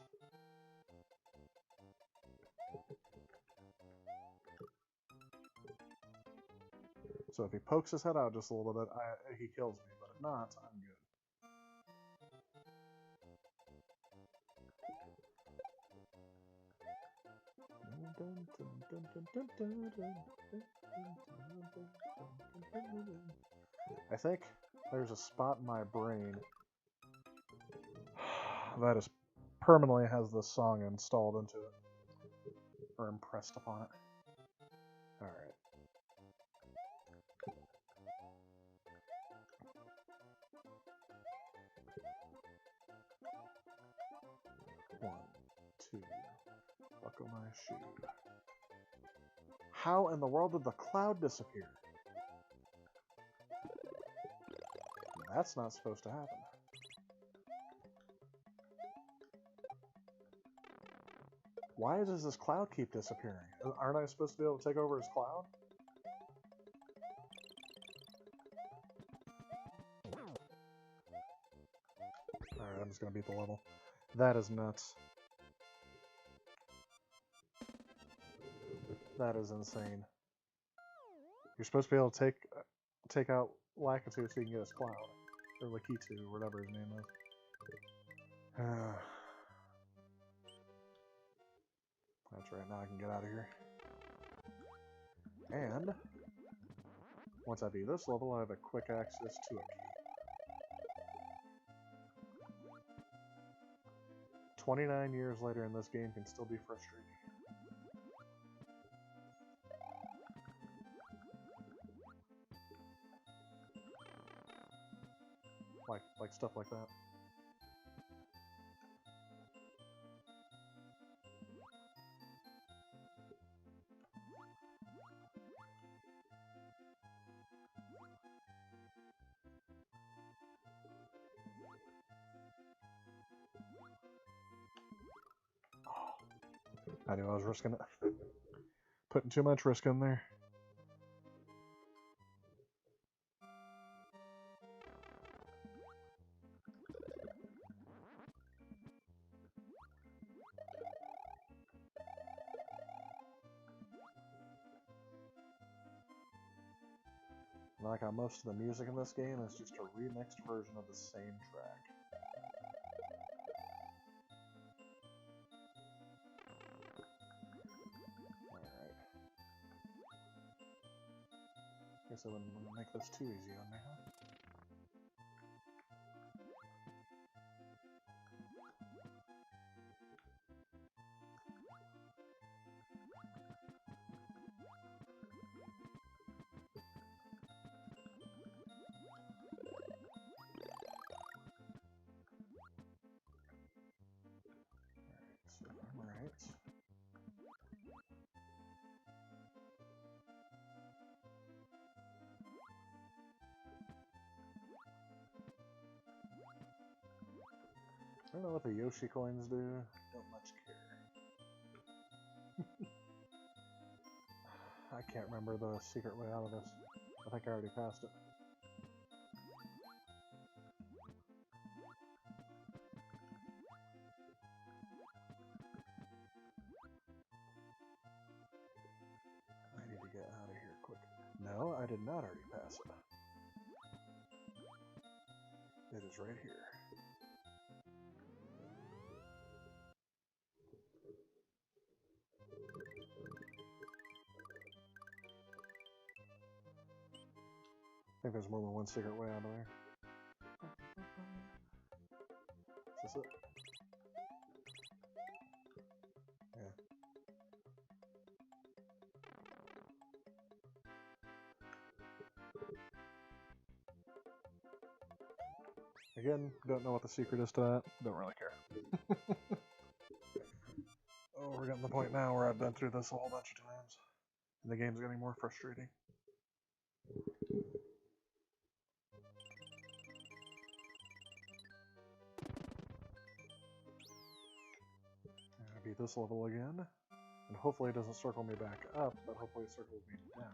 So if he pokes his head out just a little bit, he kills me. But if not, I'm good. I think there's a spot in my brain that is permanently has this song installed into it, or impressed upon it. Alright. One, two, buckle my shoe. How in the world did the cloud disappear? That's not supposed to happen. Why does this cloud keep disappearing? Aren't I supposed to be able to take over his cloud? Alright, I'm just gonna beat the level. That is nuts. That is insane. You're supposed to be able to take out Lakitu so you can get his cloud. Or Lakitu, or whatever his name is. That's right, now I can get out of here. And once I beat this level, I have a quick access to a key. 29 years later, and this game can still be frustrating. Like stuff like that. I knew I was risking it. Putting too much risk in there. I like how most of the music in this game is just a remixed version of the same track. Alright. Guess I wouldn't want to make this too easy on me, huh? I don't know what the Yoshi coins do. Don't much care. I can't remember the secret way out of this. I think I already passed it. No, I did not already pass it. It is right here. I think there's more than one secret way out of there. Is this it? Yeah. Again, don't know what the secret is to that. Don't really care. Oh, we're getting to the point now where I've been through this a whole bunch of times. And the game's getting more frustrating. I beat this level again. And hopefully it doesn't circle me back up, but hopefully it circles me down.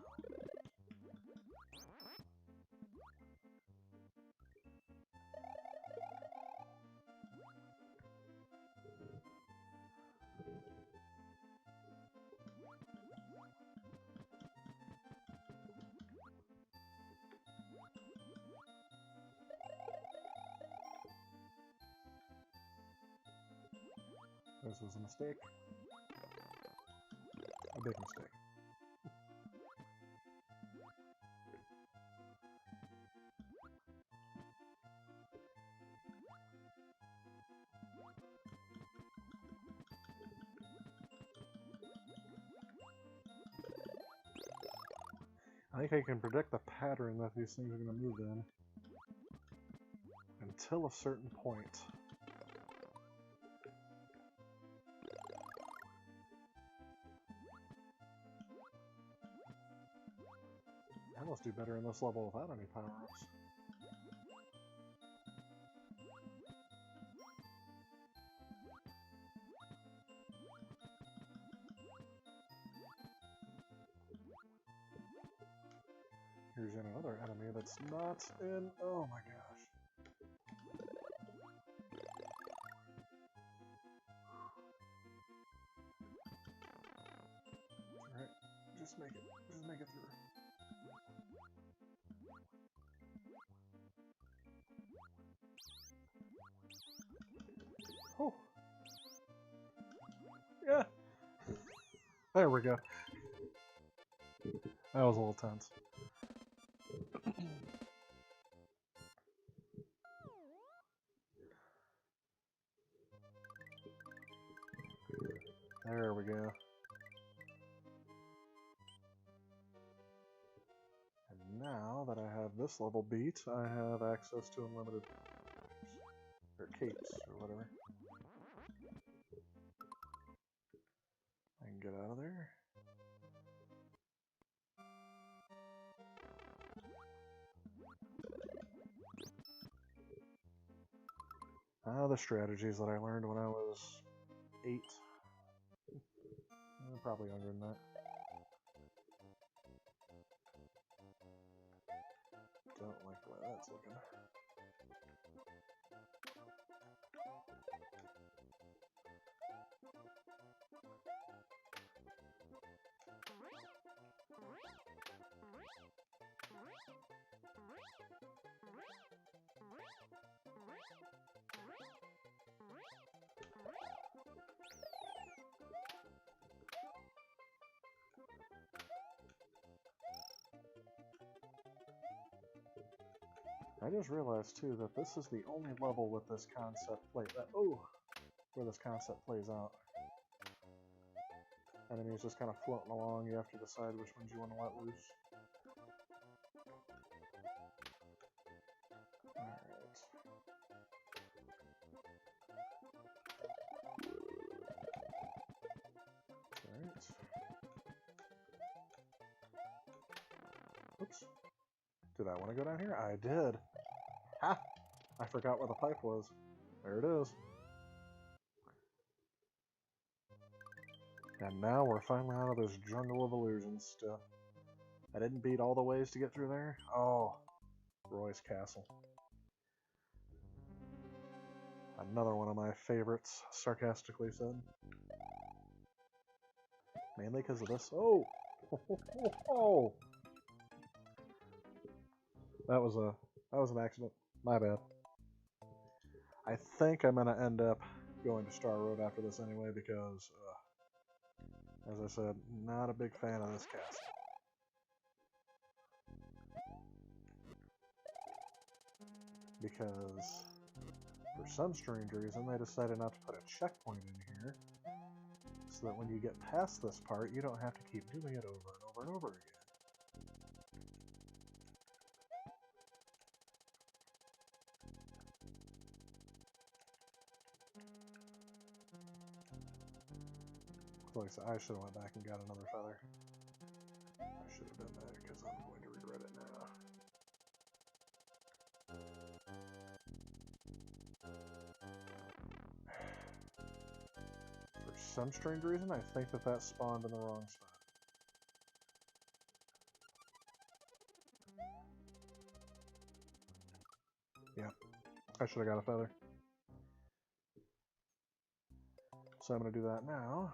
This was a mistake. A big mistake. I think I can predict the pattern that these things are going to move in. Until a certain point. I almost do better in this level without any power-ups. Here's yet another enemy that's not in... Oh my gosh. Alright, just make it through. Oh! Yeah! There we go. That was a little tense. There we go. And now that I have this level beat, I have access to unlimited or capes or whatever. I can get out of there. The strategies that I learned when I was 8. Probably younger than that. Don't like the way that's looking. I just realized too that this is the only level with this concept where this concept plays out. Enemies just kind of floating along, you have to decide which ones you want to let loose. Alright. Alright. Oops. Did I want to go down here? I did. Ha! I forgot where the pipe was. There it is. And now we're finally out of this jungle of illusions stuff. I didn't beat all the ways to get through there. Oh, Roy's Castle. Another one of my favorites, sarcastically said. Mainly because of this. Oh! Oh! That was an accident. My bad. I think I'm gonna end up going to Star Road after this anyway because, as I said, not a big fan of this castle. Because for some strange reason they decided not to put a checkpoint in here so that when you get past this part you don't have to keep doing it over and over and over again. Like I should have went back and got another feather. I should have done that because I'm going to regret it now. For some strange reason, I think that spawned in the wrong spot. Yeah, I should have got a feather. So I'm going to do that now.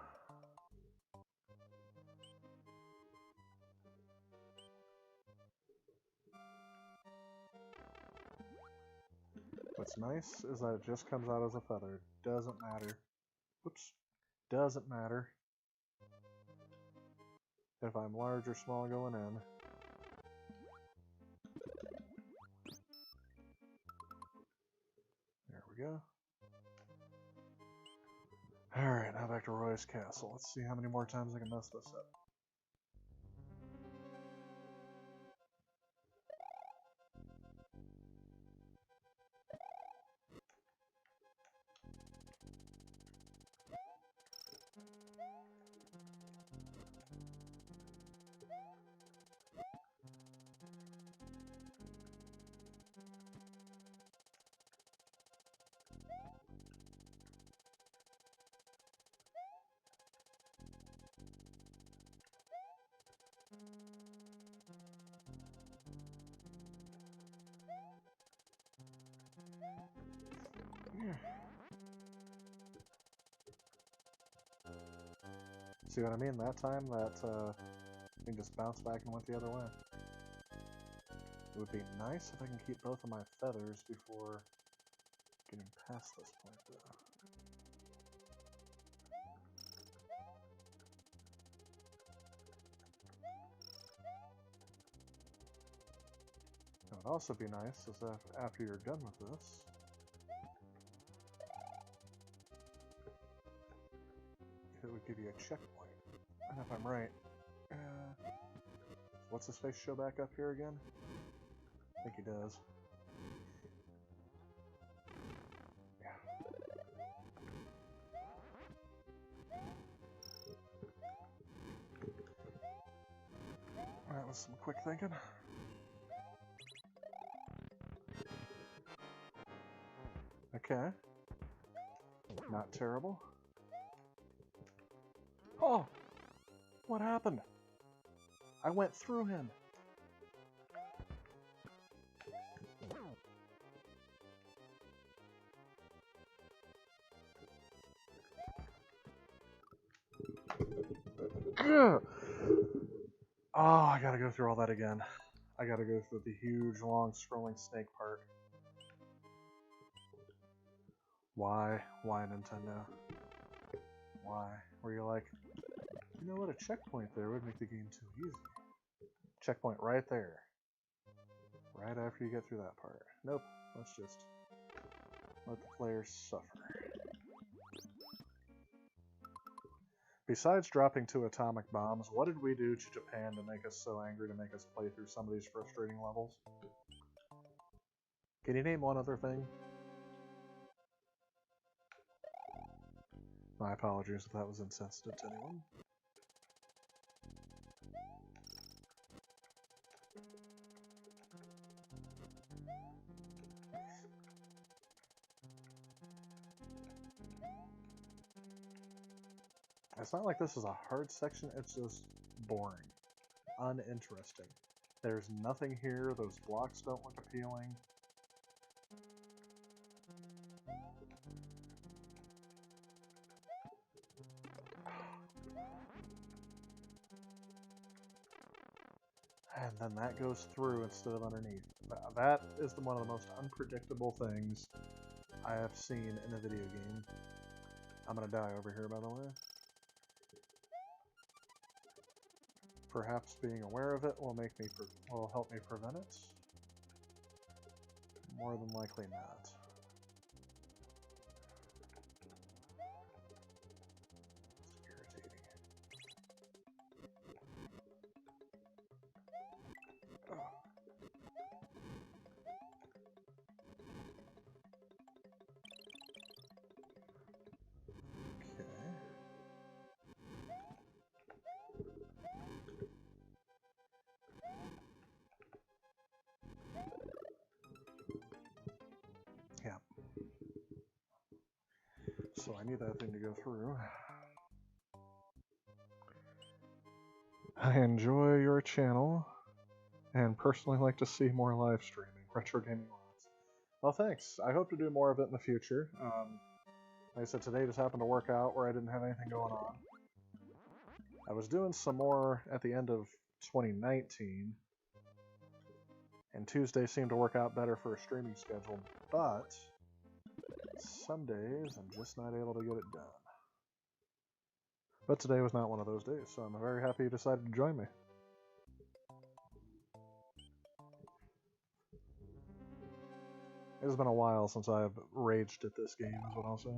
What's nice is that it just comes out as a feather. Doesn't matter. Oops. Doesn't matter if I'm large or small going in. There we go. Alright, now back to Roy's Castle. Let's see how many more times I can mess this up. See what I mean? That time, thing just bounced back and went the other way. It would be nice if I can keep both of my feathers before getting past this point, though. It would also be nice is that after you're done with this, it would give you a checkpoint. And if I'm right, what's his face show back up here again? I think he does. Yeah. That was some quick thinking. Okay. Not terrible. Oh! What happened? I went through him. Oh, I gotta go through all that again. I gotta go through the huge, long, scrolling snake part. Why? Why, Nintendo? Why? Were you like, you know what, a checkpoint there would make the game too easy. Checkpoint right there. Right after you get through that part. Nope, let's just let the players suffer. Besides dropping 2 atomic bombs, what did we do to Japan to make us so angry to make us play through some of these frustrating levels? Can you name one other thing? My apologies if that was insensitive to anyone. It's not like this is a hard section, it's just boring. Uninteresting. There's nothing here, those blocks don't look appealing. And then that goes through instead of underneath. That is one of the most unpredictable things I have seen in a video game. I'm gonna die over here, by the way. Perhaps being aware of it will help me prevent it. More than likely not. It's irritating. Oh. So I need that thing to go through. I enjoy your channel and personally like to see more live streaming. Retro Gaming Lots. Well, thanks. I hope to do more of it in the future. Like I said, today just happened to work out where I didn't have anything going on. I was doing some more at the end of 2019, and Tuesday seemed to work out better for a streaming schedule, but some days I'm just not able to get it done. But today was not one of those days, so I'm very happy you decided to join me. It has been a while since I've raged at this game, is what I'll say.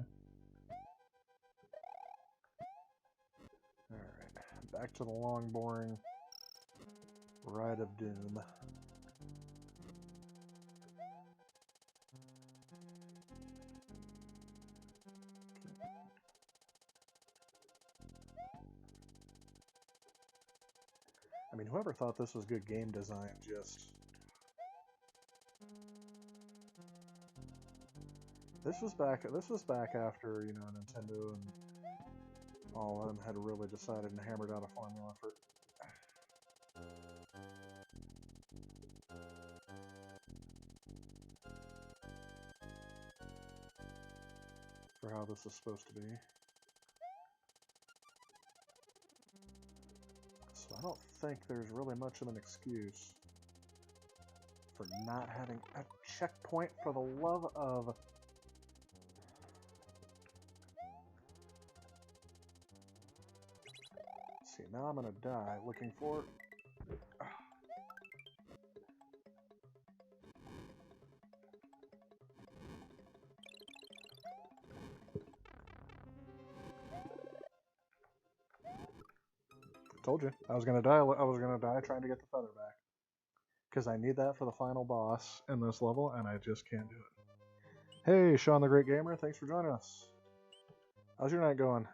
Alright, back to the long, boring Ride of Doom. I mean, whoever thought this was good game design just... This was back after, you know, Nintendo and all of them had really decided and hammered out a formula for how this is supposed to be. So I don't think there's really much of an excuse for not having a checkpoint, for the love of... See, now I'm gonna die looking for... Told you, I was gonna die trying to get the feather back. Because I need that for the final boss in this level, and I just can't do it. Hey, Sean the Great Gamer, thanks for joining us. How's your night going?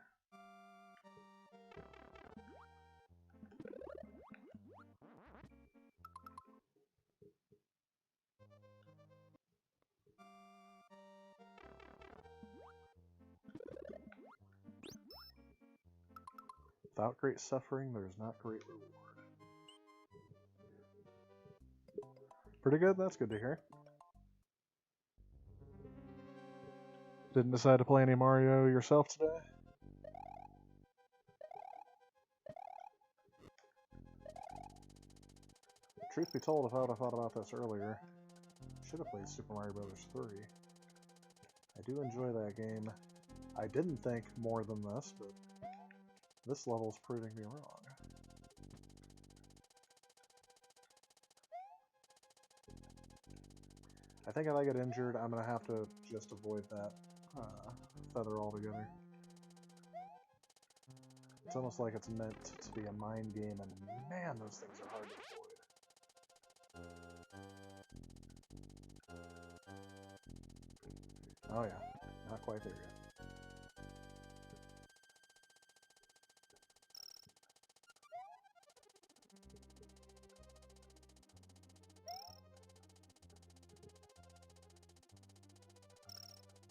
Without great suffering, there is not great reward. Pretty good, that's good to hear. Didn't decide to play any Mario yourself today? Truth be told, if I would have thought about this earlier, I should have played Super Mario Bros. 3. I do enjoy that game. I didn't think more than this, but this level's proving me wrong. I think if I get injured, I'm going to have to just avoid that feather altogether. It's almost like it's meant to be a mind game, and man, those things are hard to avoid. Oh yeah, not quite there yet.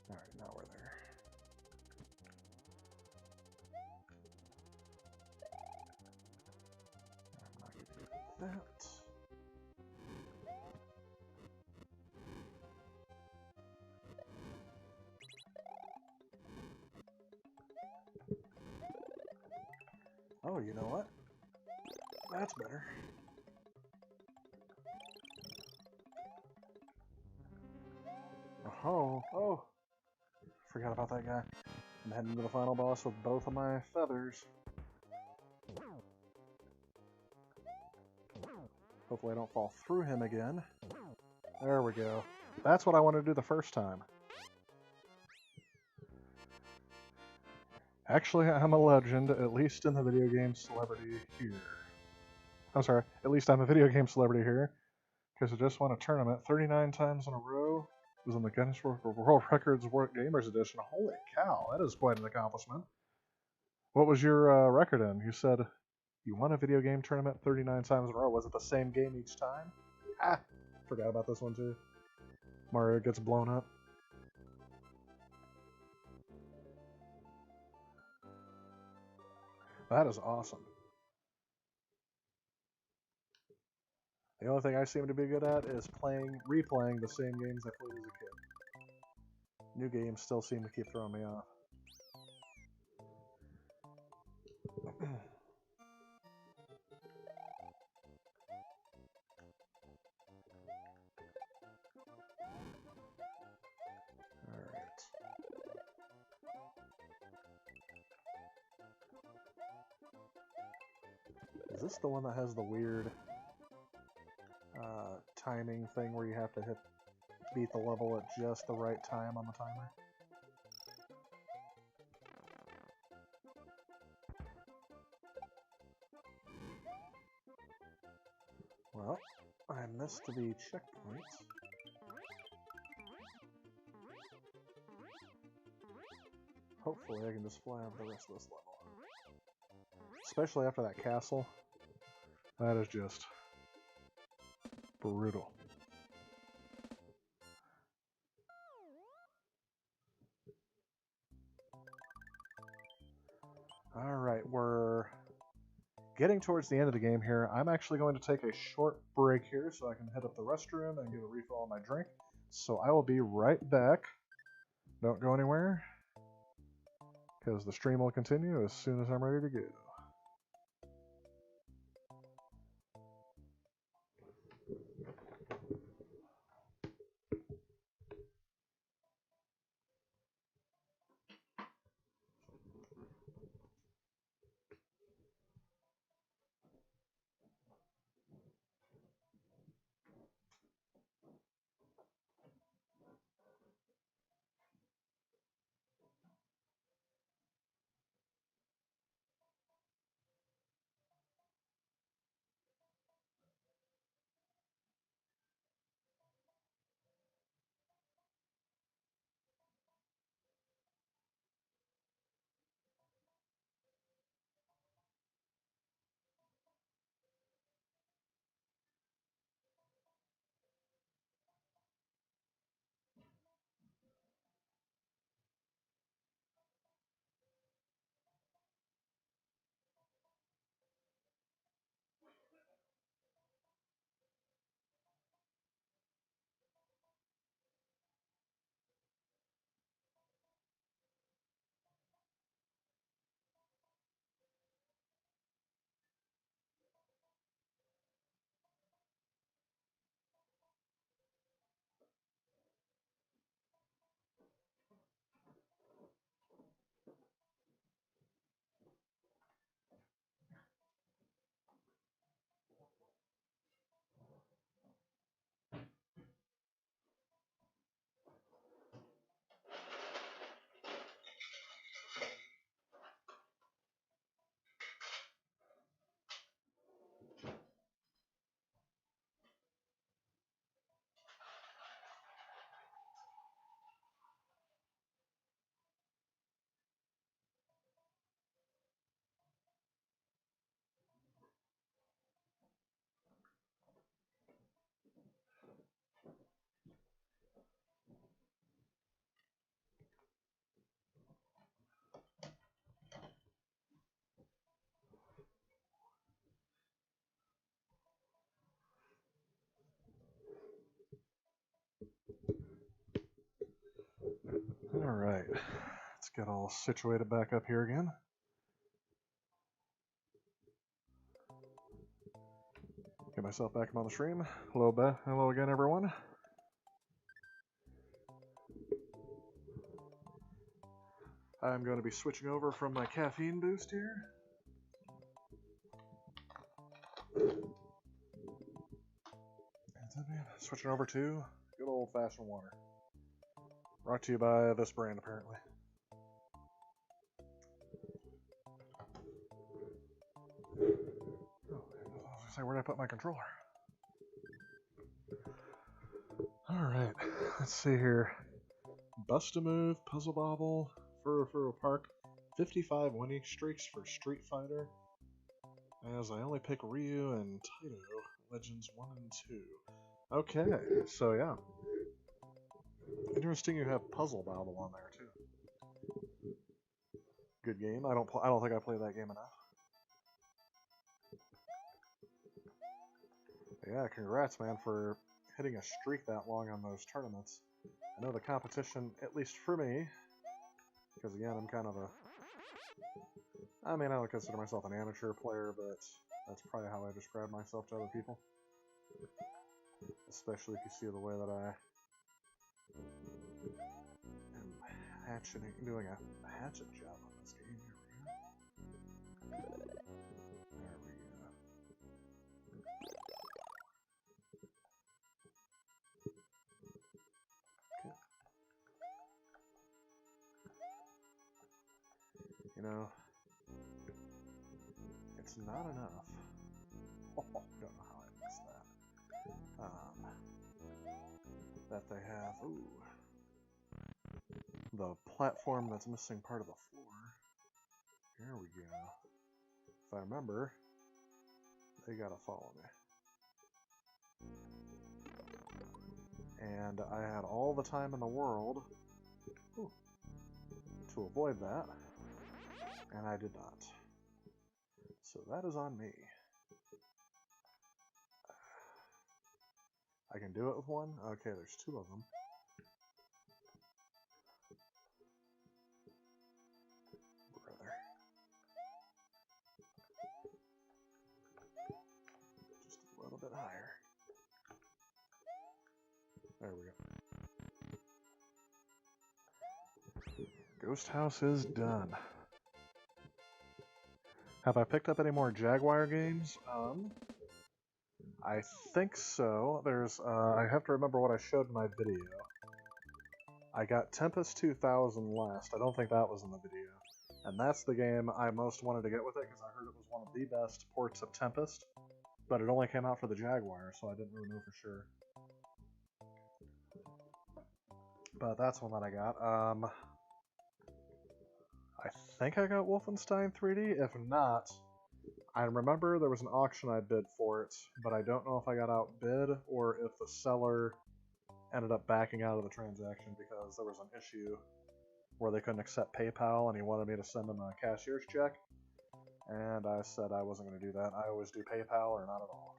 Alright, now we're there. I'm not gonna do that. Oh, you know what? That's better. Oh. Forgot about that guy. I'm heading to the final boss with both of my feathers. Hopefully I don't fall through him again. There we go. That's what I wanted to do the first time. Actually, I'm a legend, at least in the video game celebrity here. I'm sorry, at least I'm a video game celebrity here, because I just won a tournament 39 times in a row. It was in the Guinness World Records World Gamers Edition. Holy cow, that is quite an accomplishment. What was your record in? You said you won a video game tournament 39 times in a row. Was it the same game each time? Ah, forgot about this one too. Mario gets blown up. That is awesome. The only thing I seem to be good at is replaying the same games I played as a kid. New games still seem to keep throwing me off. Alright. Is this the one that has the weird timing thing where you have to beat the level at just the right time on the timer? Well, I missed the checkpoint. Hopefully I can just fly over the rest of this level. Especially after that castle. That is just brutal. Alright, we're getting towards the end of the game here. I'm actually going to take a short break here so I can head up the restroom and get a refill on my drink. So I will be right back. Don't go anywhere, because the stream will continue as soon as I'm ready to go. Alright, let's get all situated back up here again. Get myself back on the stream. Hello again, everyone. I'm going to be switching over from my caffeine boost here. Switching over to good old-fashioned water. Brought to you by this brand, apparently. Oh, I was gonna say, where did I put my controller? Alright, let's see here. Bust-a-Move, Puzzle Bobble, Furfuro Park, 55 winning streaks for Street Fighter, as I only pick Ryu and Taito, Legends 1 and 2. Okay, so yeah. Interesting you have Puzzle Bobble on there too. Good game. I don't think I played that game enough. Yeah, congrats, man, for hitting a streak that long on those tournaments. I know the competition, at least for me, because again, I'm kind of I don't consider myself an amateur player, but that's probably how I describe myself to other people. Especially if you see the way that I am doing a hatchet job on this game. Here we go. There we go. Okay. You know, it's not enough. Oh, don't know how I missed that. That they have, ooh, the platform that's missing part of the floor. Here we go. If I remember, they gotta follow me. And I had all the time in the world to avoid that, and I did not. So that is on me. I can do it with one? Okay, there's two of them. Brother. Just a little bit higher. There we go. Ghost House is done. Have I picked up any more Jaguar games? I think so. There's, I have to remember what I showed in my video. I got Tempest 2000 last. I don't think that was in the video. And that's the game I most wanted to get with it because I heard it was one of the best ports of Tempest. But it only came out for the Jaguar, so I didn't really know for sure. But that's one that I got. I think I got Wolfenstein 3D. If not, I remember there was an auction I bid for it, but I don't know if I got outbid or if the seller ended up backing out of the transaction because there was an issue where they couldn't accept PayPal and he wanted me to send him a cashier's check. And I said I wasn't going to do that. I always do PayPal or not at all.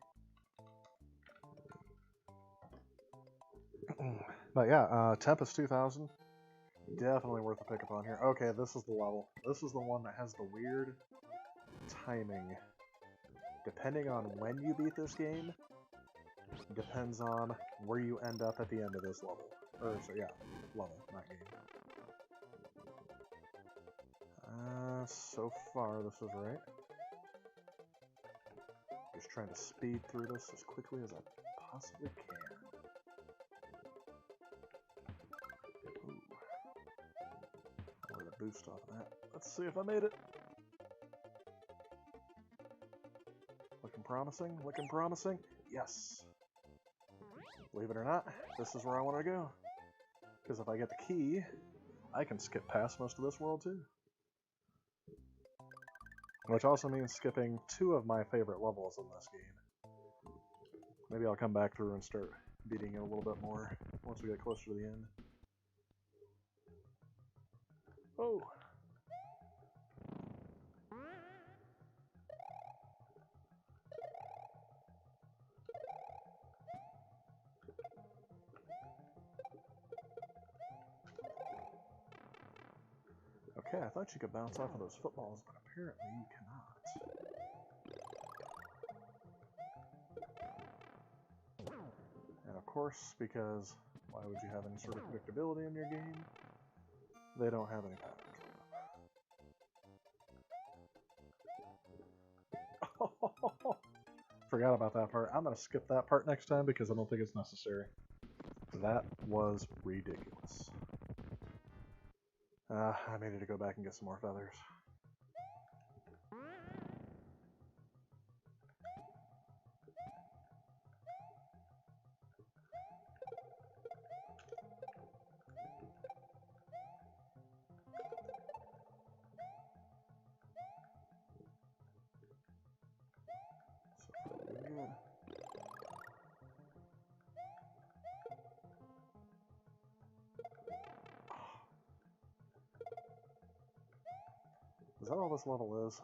But yeah, Tempest 2000. Definitely worth a pickup on here. Okay, this is the level. This is the one that has the weird timing. Depending on when you beat this game, depends on where you end up at the end of this level. Or, so yeah, level, not game. So far, this is right. Just trying to speed through this as quickly as I possibly can. Boost off of that. Let's see if I made it. Looking promising, looking promising. Yes. Believe it or not, this is where I want to go. Because if I get the key, I can skip past most of this world too. Which also means skipping two of my favorite levels in this game. Maybe I'll come back through and start beating it a little bit more once we get closer to the end. Oh! Okay, I thought you could bounce off of those footballs, but apparently you cannot. And of course, because why would you have any sort of predictability in your game? They don't have any pattern control. Forgot about that part. I'm going to skip that part next time because I don't think it's necessary. That was ridiculous. I may need to go back and get some more feathers. Is that all this level is?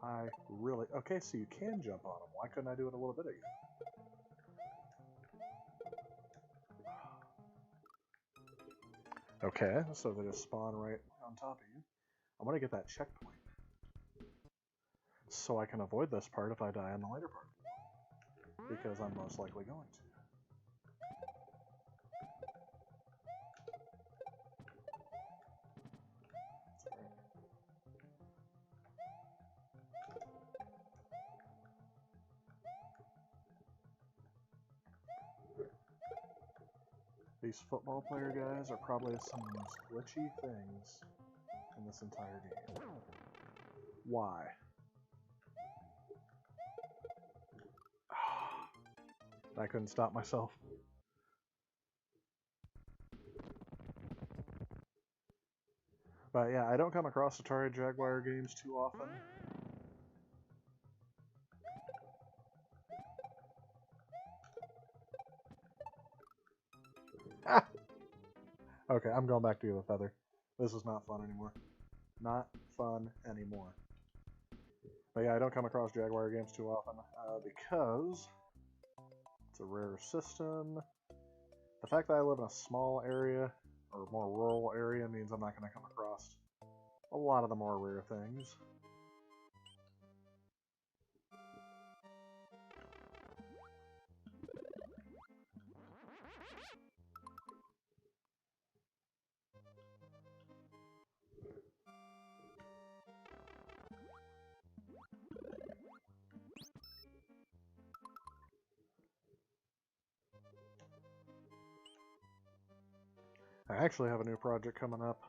I really... Okay, so you can jump on them. Why couldn't I do it a little bit ago? Okay, so they just spawn right on top of you. I want to get that checkpoint, so I can avoid this part if I die in the later part. Because I'm most likely going to. These football player guys are probably some of the most glitchy things in this entire game. Why? I couldn't stop myself. But yeah, I don't come across Atari Jaguar games too often. Okay, I'm going back to the feather. This is not fun anymore. Not fun anymore. But yeah, I don't come across Jaguar games too often because it's a rare system. The fact that I live in a small area, or more rural area, means I'm not going to come across a lot of the more rare things. I actually have a new project coming up.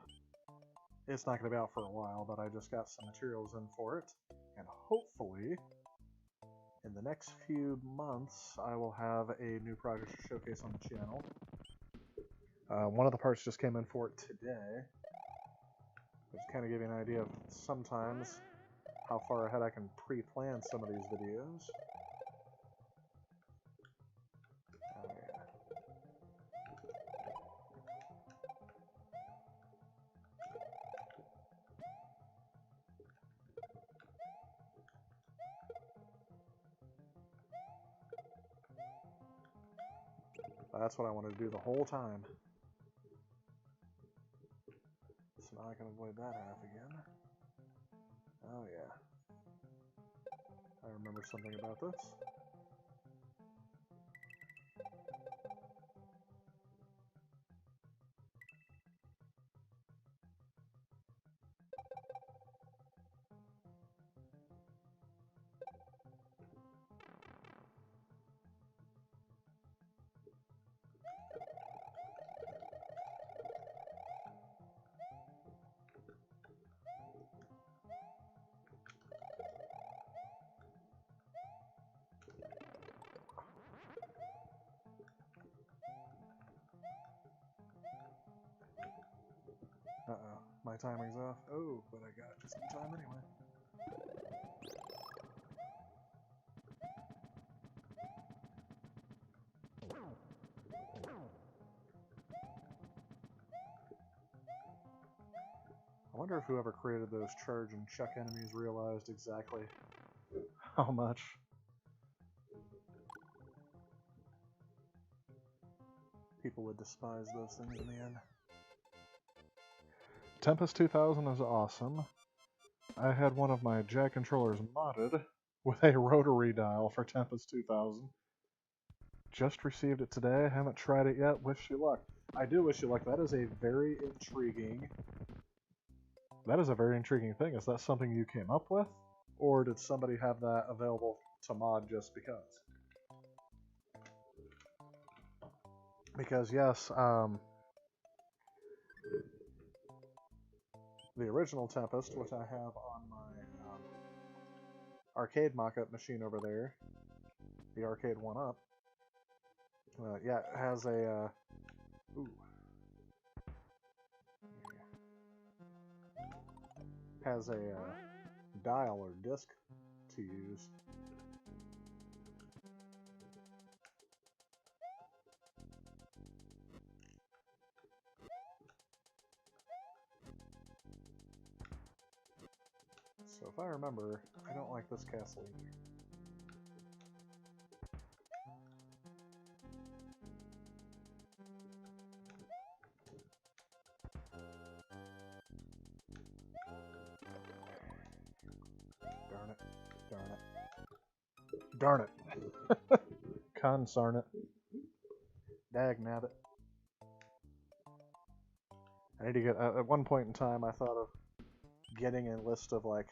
It's not going to be out for a while, but I just got some materials in for it. And hopefully, in the next few months, I will have a new project to showcase on the channel. One of the parts just came in for it today. Just kind of give you an idea of sometimes how far ahead I can pre-plan some of these videos. That's what I wanted to do the whole time. So now I can avoid that half again. Oh yeah. I remember something about this. Uh-oh, my timing's off. Oh, but I got it just in time anyway. I wonder if whoever created those charge and check enemies realized exactly how much people would despise those things in the end. Tempest 2000 is awesome. I had one of my Jag controllers modded with a rotary dial for Tempest 2000. Just received it today. Haven't tried it yet. Wish you luck. I do wish you luck. That is a very intriguing... That is a very intriguing thing. Is that something you came up with? Or did somebody have that available to mod just because? Because yes, the original Tempest, which I have on my arcade mock-up machine over there, the arcade 1-up, yeah, it has a has a dial or disc to use. So if I remember, I don't like this castle either. Darn it. Darn it. Darn it. Consarn it. Dag nabbit. I need to get, at one point in time I thought of getting a list of like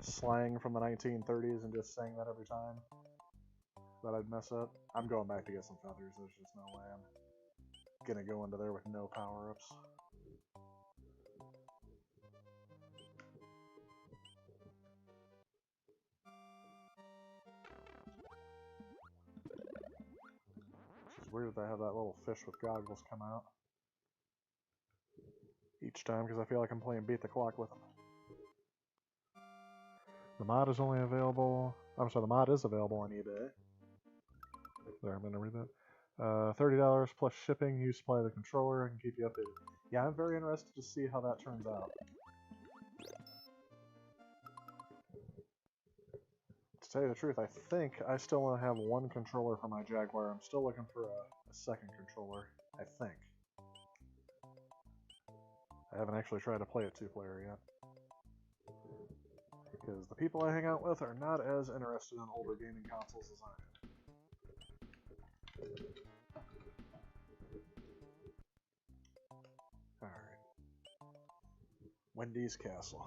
slang from the 1930s and just saying that every time that I'd mess up. I'm going back to get some feathers. There's just no way I'm gonna go into there with no power-ups. It's weird that they have that little fish with goggles come out each time, because I feel like I'm playing beat the clock with them. The mod is only available... I'm sorry, the mod is available on eBay. There, I'm going to read that. $30 plus shipping. You supply the controller and keep you updated. Yeah, I'm very interested to see how that turns out. To tell you the truth, I think I still only have one controller for my Jaguar. I'm still looking for a second controller, I think. I haven't actually tried to play it two-player yet. Because the people I hang out with are not as interested in older gaming consoles as I am. Alright. Wendy's Castle.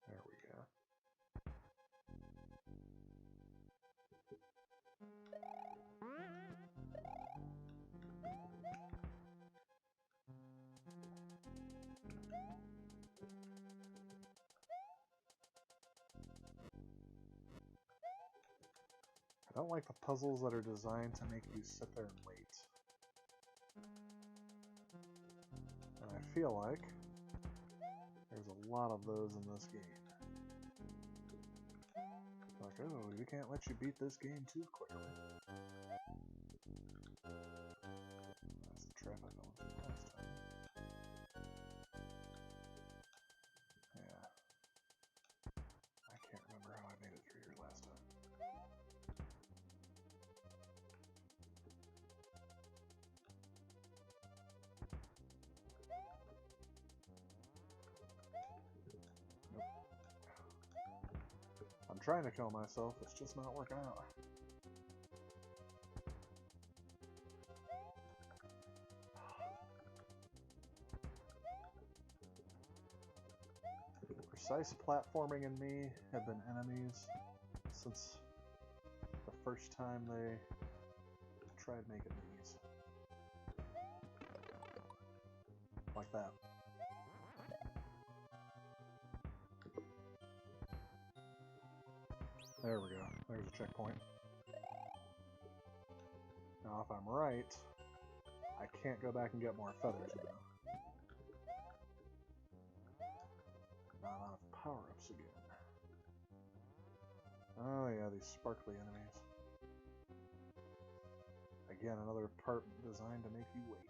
There we go. I don't like the puzzles that are designed to make you sit there and wait. And I feel like there's a lot of those in this game. Like, oh, we can't let you beat this game too quickly. That's the trap I fell into last time. Yeah. I can't remember how I made it through here last time. I'm trying to kill myself, it's just not working out. Precise platforming and me have been enemies since the first time they tried making these. Like that. There we go. There's a checkpoint. Now, if I'm right, I can't go back and get more feathers now. Not enough power-ups again. Oh yeah, these sparkly enemies. Again, another part designed to make you wait.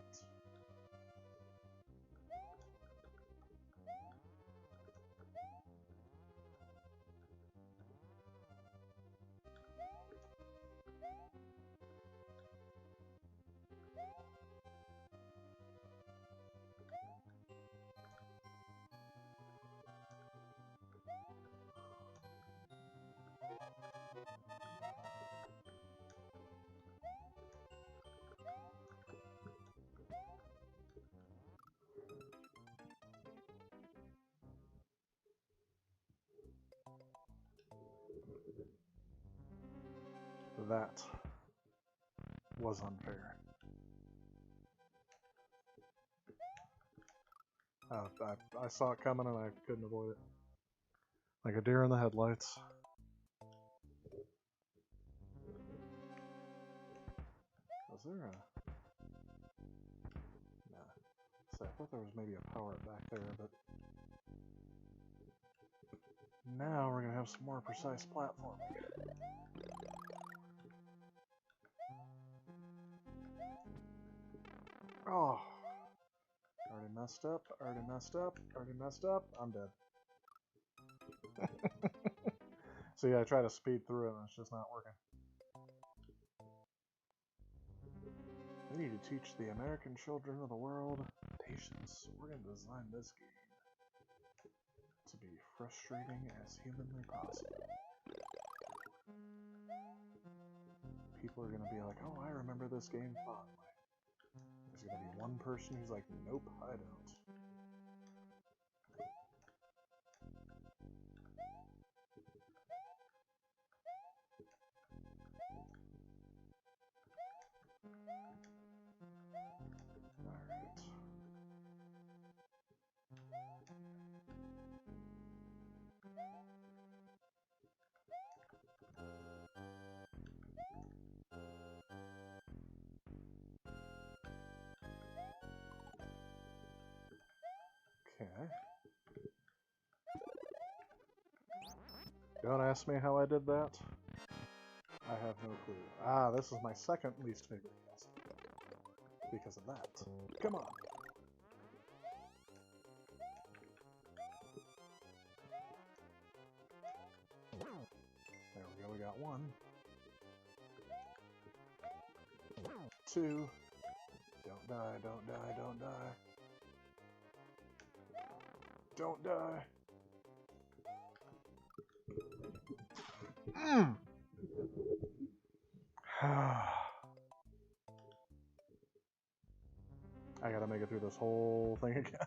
That was unfair. I saw it coming and I couldn't avoid it. Like a deer in the headlights. Was there a... Nah. So I thought there was maybe a power up back there, but... Now we're gonna have some more precise platforming. Oh! Already messed up, already messed up, already messed up. I'm dead. See, I try to speed through it and it's just not working. We need to teach the American children of the world patience. We're going to design this game to be frustrating as humanly possible. People are going to be like, oh, I remember this game fondly. There's going to be one person who's like, nope, I don't. Okay. Don't ask me how I did that. I have no clue. Ah, this is my second least favorite castle. Because of that. Come on! There we go, we got one. Two. Don't die, don't die, don't die. Don't die. I gotta make it through this whole thing again.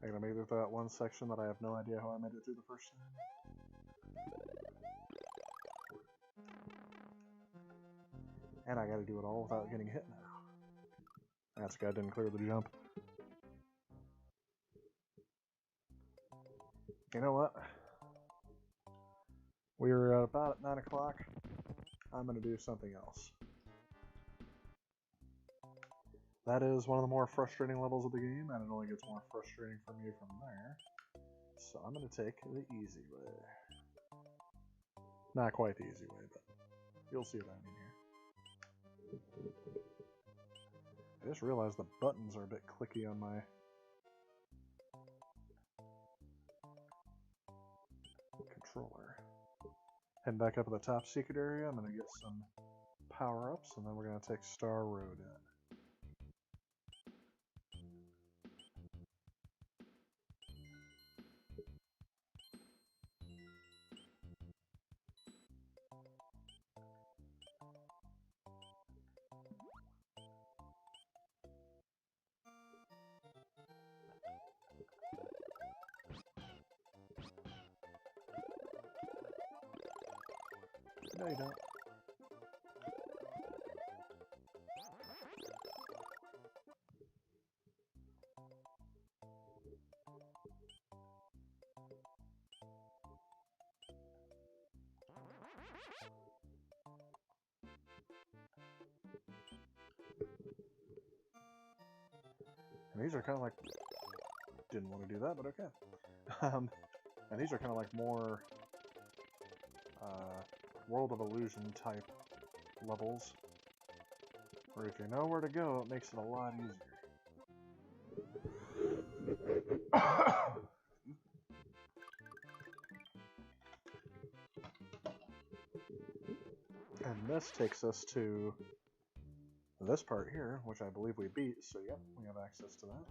I gotta make it through that one section that I have no idea how I made it through the first time. And I gotta do it all without getting hit now. That's good, I didn't clear the jump. You know what? We're about at 9 o'clock. I'm gonna do something else. That is one of the more frustrating levels of the game, and it only gets more frustrating for me from there. So I'm going to take the easy way. Not quite the easy way, but you'll see what I mean here. I just realized the buttons are a bit clicky on my... controller. Heading back up to the top secret area, I'm going to get some power-ups, and then we're going to take Star Road in. No, you don't. And these are kind of like... Didn't want to do that, but okay. And these are kind of like more... World of Illusion type levels, where if you know where to go, it makes it a lot easier. And this takes us to this part here, which I believe we beat, so yep, we have access to that.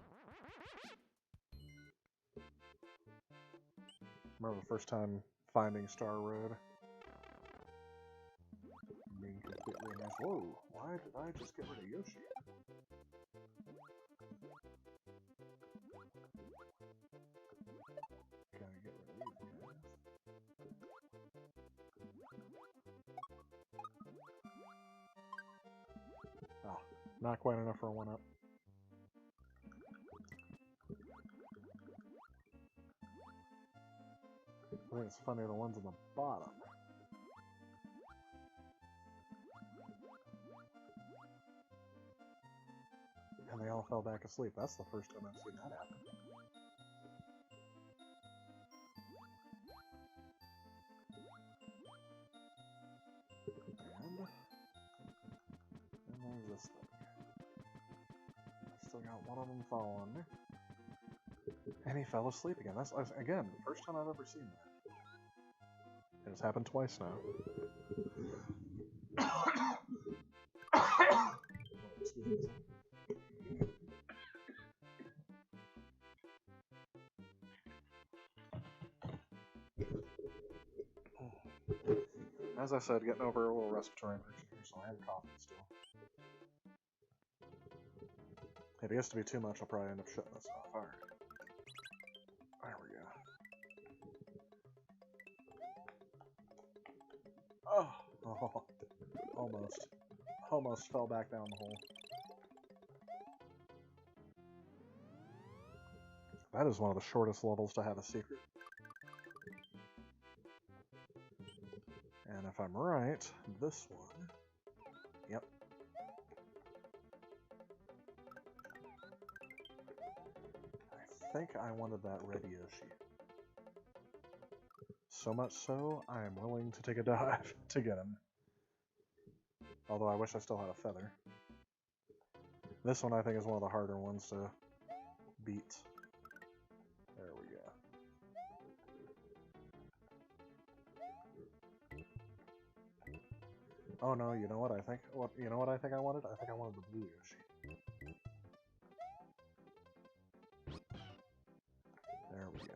Remember the first time finding Star Road? Being completely nice. Whoa, why did I just get rid of Yoshi? Gotta get rid of these guys. Not quite enough for a 1-up. I think it's funny, the ones on the bottom. And they all fell back asleep. That's the first time I've seen that happen. And there's this thing. Still got one of them following me. And he fell asleep again. That's, again, the first time I've ever seen that. And it's happened twice now. As I said, getting over a little respiratory infection here, so I am coughing still. If it gets to be too much, I'll probably end up shutting this off. Alright. There we go. Oh, almost fell back down the hole. That is one of the shortest levels to have a secret. And if I'm right, this one... Yep. I think I wanted that red Yoshi. So much so, I am willing to take a dive to get him. Although I wish I still had a feather. This one I think is one of the harder ones to beat. There we go. Oh no, you know what I think? You know what I think I wanted? I think I wanted the blue Yoshi. There we go.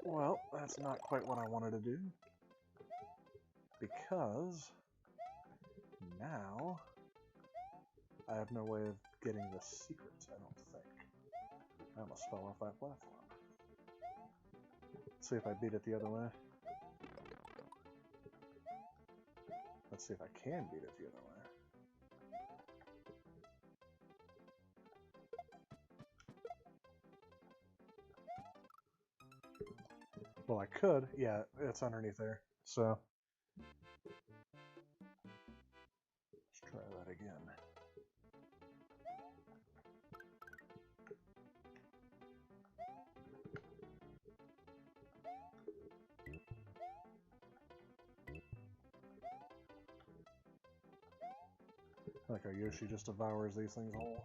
Well, that's not quite what I wanted to do. Because now I have no way of getting the secret, I don't think. I almost fell off that platform. Let's see if I beat it the other way. Let's see if I can beat it the other way. Well, I could. Yeah, it's underneath there. So, let's try that again. I like how Yoshi just devours these things whole.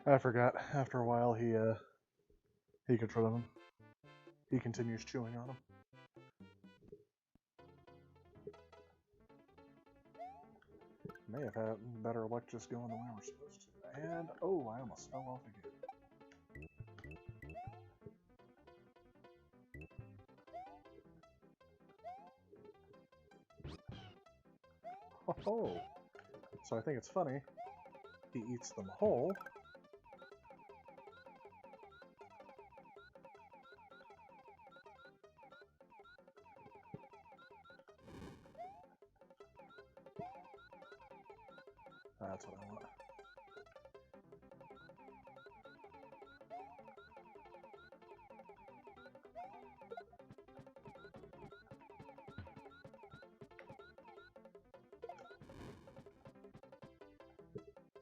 I forgot. After a while, he gets rid of him. He continues chewing on him. May have had better luck just going the way we're supposed to. And, oh, I almost fell off again. Oh, so I think it's funny. He eats them whole. That's what I want.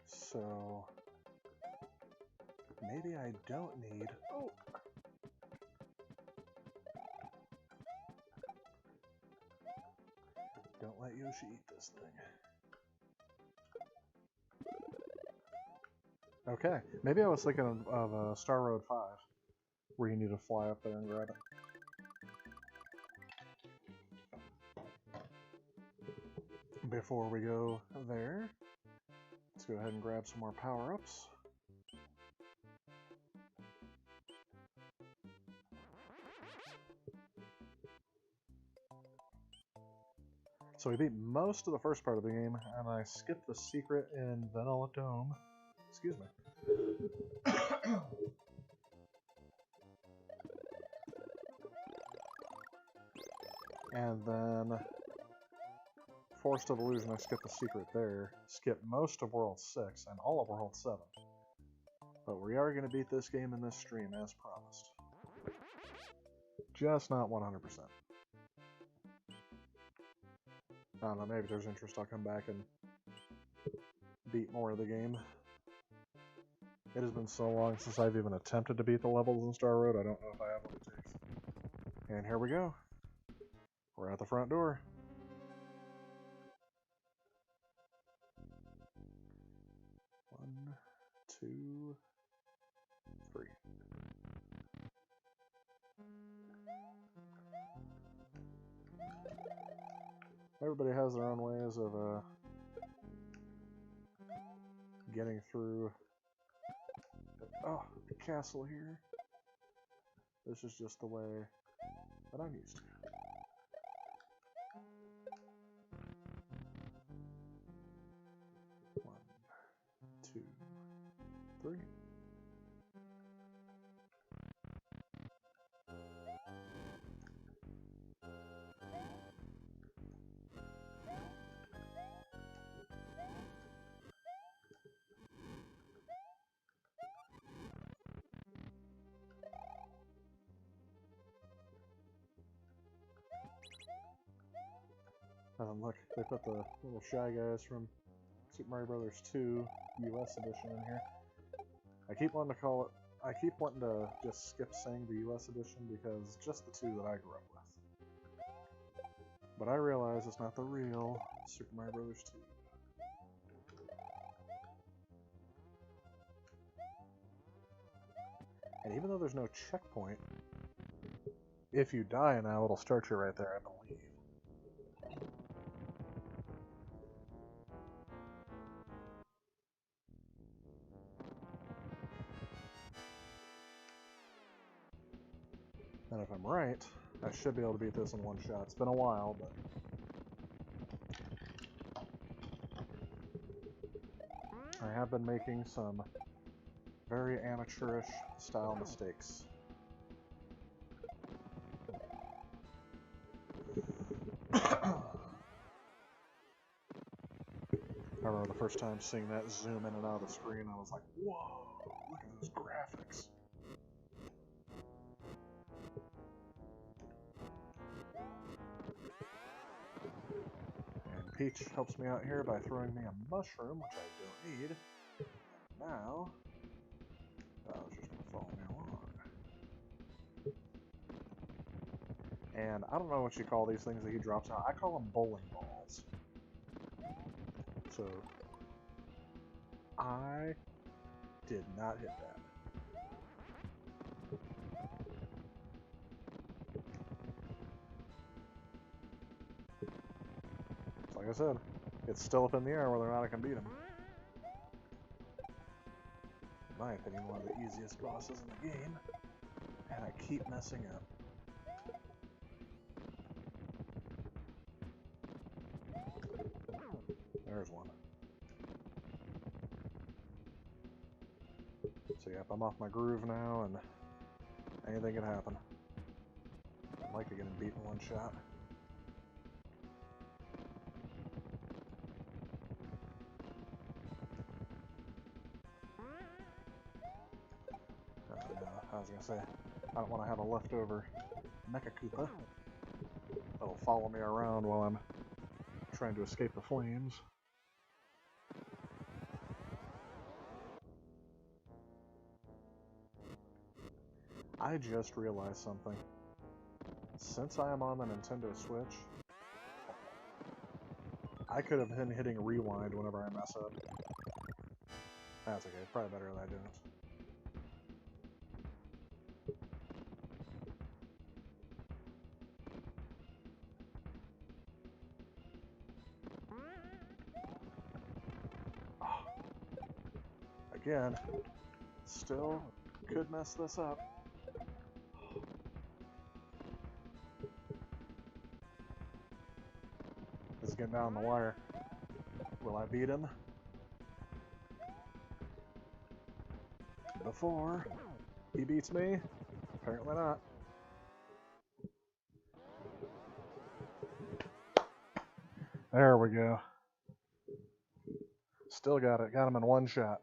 So maybe I don't need... Oh! Don't let Yoshi eat this thing. Okay, maybe I was thinking of Star Road 5, where you need to fly up there and grab it. Before we go there, let's go ahead and grab some more power-ups. So we beat most of the first part of the game, and I skipped the secret in Vanilla Dome. Excuse me. And then Forced of Illusion, I skipped the secret there. Skipped most of World 6 and all of World 7. But we are going to beat this game in this stream, as promised. Just not 100%. I don't know, maybe if there's interest, I'll come back and beat more of the game. It has been so long since I've even attempted to beat the levels in Star Road, I don't know if I have what it takes. And here we go. We're at the front door. One, two, three. Everybody has their own ways of getting through the castle here. This is just the way that I'm used to. One, two, three. Look, they put the little Shy Guys from Super Mario Bros. 2 US edition in here. I keep wanting to just skip saying the US edition because it's just the two that I grew up with. But I realize it's not the real Super Mario Bros. 2. And even though there's no checkpoint, if you die now, it'll start you right there, I believe. And if I'm right, I should be able to beat this in one shot. It's been a while, but... I have been making some very amateurish style mistakes. I remember the first time seeing that zoom in and out of the screen, I was like, whoa, look at those graphics. And Peach helps me out here by throwing me a mushroom, which I don't need. Now, Bowser's just going to follow me along. And I don't know what you call these things that he drops out. I call them bowling balls. So, I did not hit that. So like I said, it's still up in the air whether or not I can beat him. In my opinion, one of the easiest bosses in the game, and I keep messing up. There's one. So yep, I'm off my groove now, and anything can happen. I'd like to get him beat in one shot. I was gonna say, I don't want to have a leftover Mecha Koopa that'll follow me around while I'm trying to escape the flames. I just realized something. Since I am on the Nintendo Switch, I could have been hitting rewind whenever I mess up. That's okay, probably better that I didn't. again, still could mess this up. This is getting down the wire. Will I beat him? Before he beats me? Apparently not. There we go. Still got it. Got him in one shot.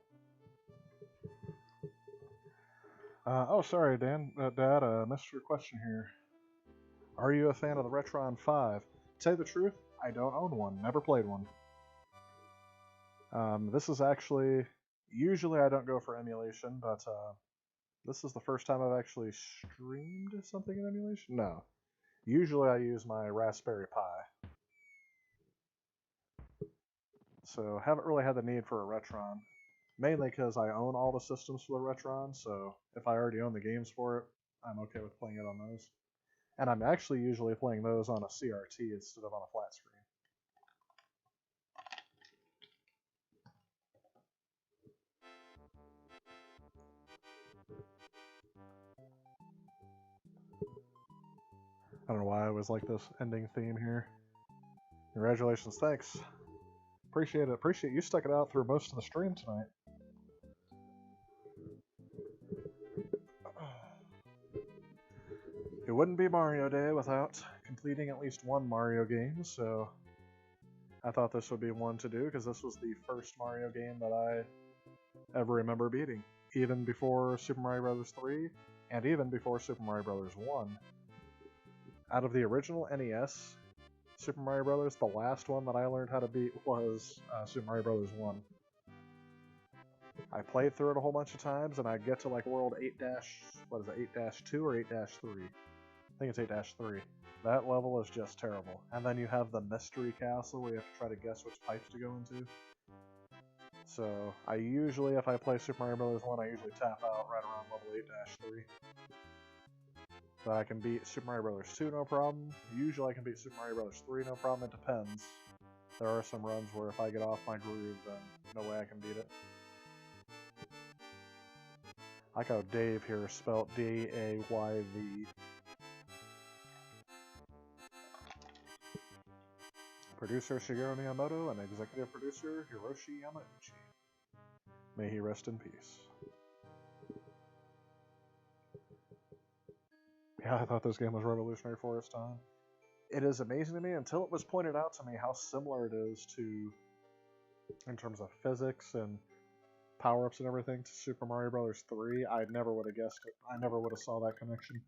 Oh, sorry, Dan. Dad, missed your question here. Are you a fan of the Retron 5? To tell you the truth, I don't own one. Never played one. This is actually... Usually I don't go for emulation, but this is the first time I've actually streamed something in emulation? No. Usually I use my Raspberry Pi. So haven't really had the need for a Retron. Mainly because I own all the systems for the Retron, so if I already own the games for it, I'm okay with playing it on those. And I'm actually usually playing those on a CRT instead of on a flat screen. I don't know why I always like this ending theme here. Congratulations, thanks. Appreciate it. Appreciate you stuck it out through most of the stream tonight. It wouldn't be Mario Day without completing at least one Mario game, so I thought this would be one to do because this was the first Mario game that I ever remember beating, even before Super Mario Bros. 3 and even before Super Mario Bros. 1. Out of the original NES Super Mario Bros., the last one that I learned how to beat was Super Mario Bros. 1. I played through it a whole bunch of times, and I get to like World 8-2 or 8-3? I think it's 8-3. That level is just terrible. And then you have the Mystery Castle where you have to try to guess which pipes to go into. So, I usually, if I play Super Mario Bros. 1, I usually tap out right around level 8-3. But I can beat Super Mario Bros. 2 no problem. Usually I can beat Super Mario Bros. 3 no problem. It depends. There are some runs where if I get off my groove, then no way I can beat it. I like how Dave here spelled D-A-Y-V. Producer Shigeru Miyamoto and executive producer Hiroshi Yamauchi. May he rest in peace. Yeah, I thought this game was revolutionary for its time. It is amazing to me until it was pointed out to me how similar it is to, in terms of physics and power-ups and everything, to Super Mario Bros. 3. I never would have guessed it. I never would have saw that connection.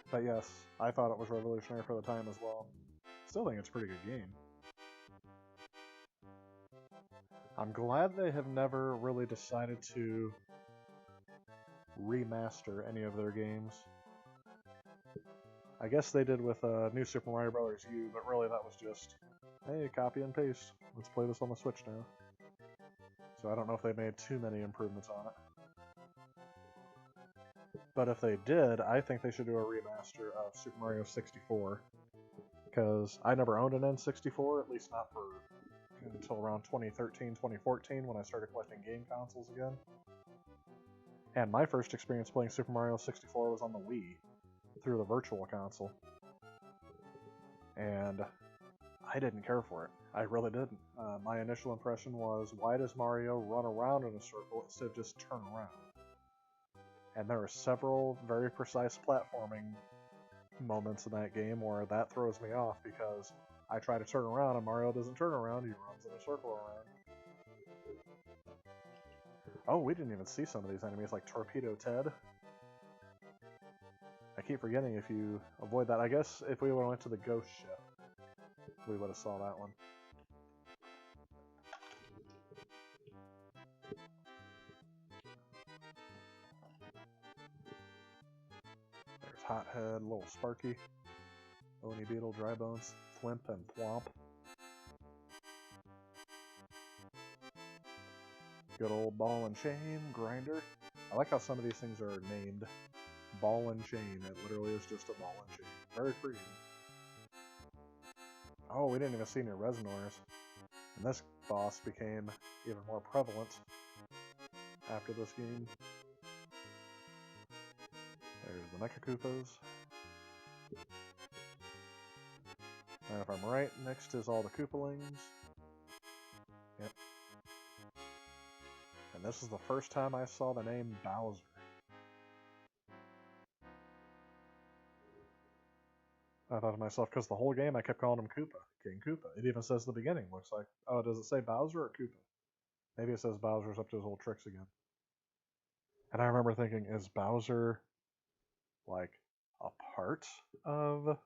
But yes, I thought it was revolutionary for the time as well. Still think it's a pretty good game. I'm glad they have never really decided to remaster any of their games. I guess they did with New Super Mario Bros. U, but really that was just, hey, copy and paste. Let's play this on the Switch now. So I don't know if they made too many improvements on it. But if they did, I think they should do a remaster of Super Mario 64. Because I never owned an N64, at least not for until around 2013, 2014, when I started collecting game consoles again. And my first experience playing Super Mario 64 was on the Wii, through the Virtual Console. And I didn't care for it. I really didn't. My initial impression was, why does Mario run around in a circle instead of just turn around? And there are several very precise platforming moments in that game where that throws me off because I try to turn around and Mario doesn't turn around, he runs in a circle around. Oh, we didn't even see some of these enemies, like Torpedo Ted. I keep forgetting if you avoid that. I guess if we would have went to the ghost ship, we would have saw that one. There's Hothead, Little Sparky, Oni Beetle, Dry Bones, Thwimp, and Thwomp. Good old Ball and Chain, Grinder. I like how some of these things are named Ball and Chain. It literally is just a ball and chain. Very creative. Oh, we didn't even see any Resonors. And this boss became even more prevalent after this game. There's the Mecha Koopas. And if I'm right, next is all the Koopalings. Yep. And this is the first time I saw the name Bowser. I thought to myself, because the whole game I kept calling him Koopa, King Koopa. It even says at the beginning, looks like, oh, does it say Bowser or Koopa? Maybe it says Bowser's up to his old tricks again. And I remember thinking, is Bowser, like, a part of,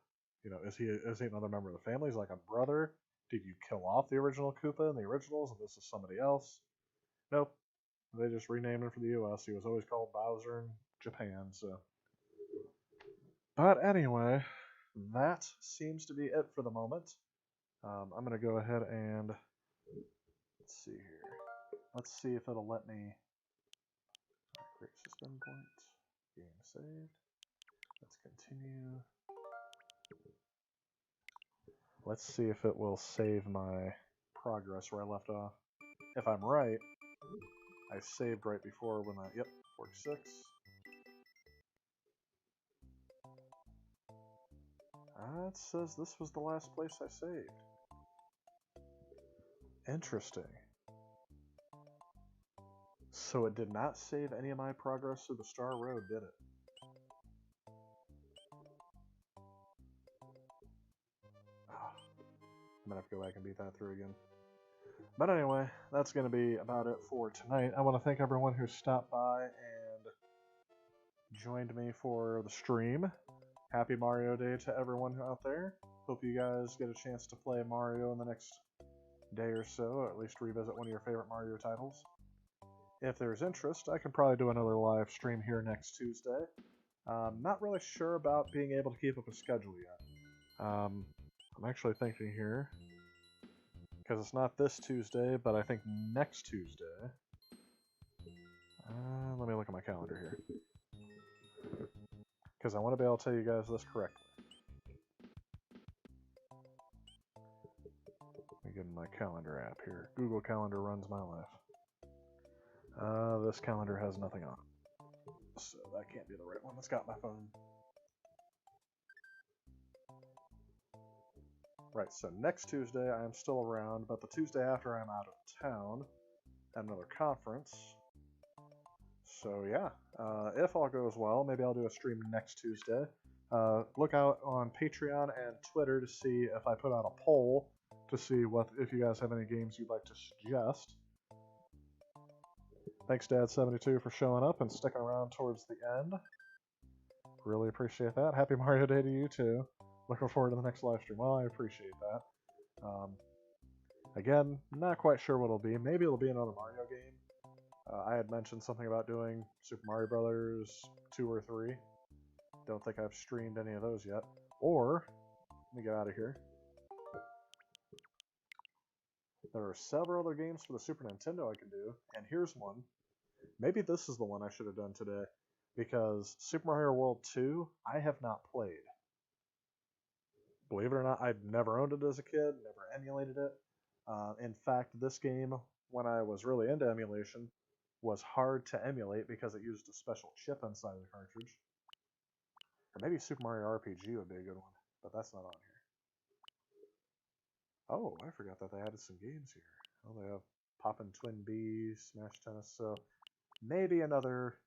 is he another member of the family? Is he like a brother? Did you kill off the original Koopa in the originals and this is somebody else? Nope. They just renamed him for the US. He was always called Bowser in Japan, so. But anyway, that seems to be it for the moment. I'm going to go ahead and, let's see here. Let's see if it'll let me create suspend point. Game saved. Let's continue. Let's see if it will save my progress where I left off. If I'm right, I saved right before when yep, 46. It says this was the last place I saved. Interesting. So it did not save any of my progress through the Star Road, did it? I'm gonna have to go back and beat that through again. But anyway, that's going to be about it for tonight. I want to thank everyone who stopped by and joined me for the stream. Happy Mario Day to everyone out there. Hope you guys get a chance to play Mario in the next day or so, or at least revisit one of your favorite Mario titles. If there's interest, I can probably do another live stream here next Tuesday. Not really sure about being able to keep up a schedule yet. I'm actually thinking here, because it's not this Tuesday, but I think next Tuesday. Let me look at my calendar here, because I want to be able to tell you guys this correctly. Let me get in my calendar app here. Google Calendar runs my life. This calendar has nothing on it, so that can't be the right one. It's got my phone. Right, so next Tuesday I am still around, but the Tuesday after I'm out of town at another conference. So yeah, if all goes well, maybe I'll do a stream next Tuesday. Look out on Patreon and Twitter to see if I put out a poll to see if you guys have any games you'd like to suggest. Thanks, Dad72, for showing up and sticking around towards the end. Really appreciate that. Happy Mario Day to you too. Looking forward to the next live stream. Well, I appreciate that. Again, not quite sure what it'll be. Maybe it'll be another Mario game. I had mentioned something about doing Super Mario Brothers 2 or 3. Don't think I've streamed any of those yet. Or, let me get out of here. There are several other games for the Super Nintendo I can do, and here's one. Maybe this is the one I should have done today, because Super Mario World 2, I have not played. Believe it or not, I'd never owned it as a kid, never emulated it. In fact, this game, when I was really into emulation, was hard to emulate because it used a special chip inside the cartridge. Or maybe Super Mario RPG would be a good one, but that's not on here. Oh, I forgot that they added some games here. Oh, they have Poppin' Twin Bee, Smash Tennis, so maybe another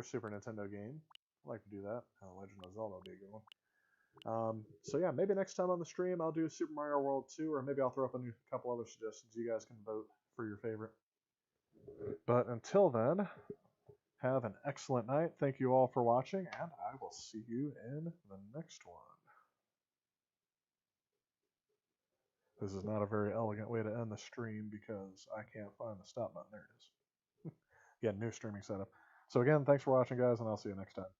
Super Nintendo game. I'd like to do that. Legend of Zelda would be a good one. So yeah, maybe next time on the stream I'll do Super Mario World 2, or maybe I'll throw up a couple other suggestions. You guys can vote for your favorite. But until then, have an excellent night. Thank you all for watching, and I will see you in the next one. This is not a very elegant way to end the stream because I can't find the stop button. There it is. Yeah, new streaming setup. So again, thanks for watching, guys, and I'll see you next time.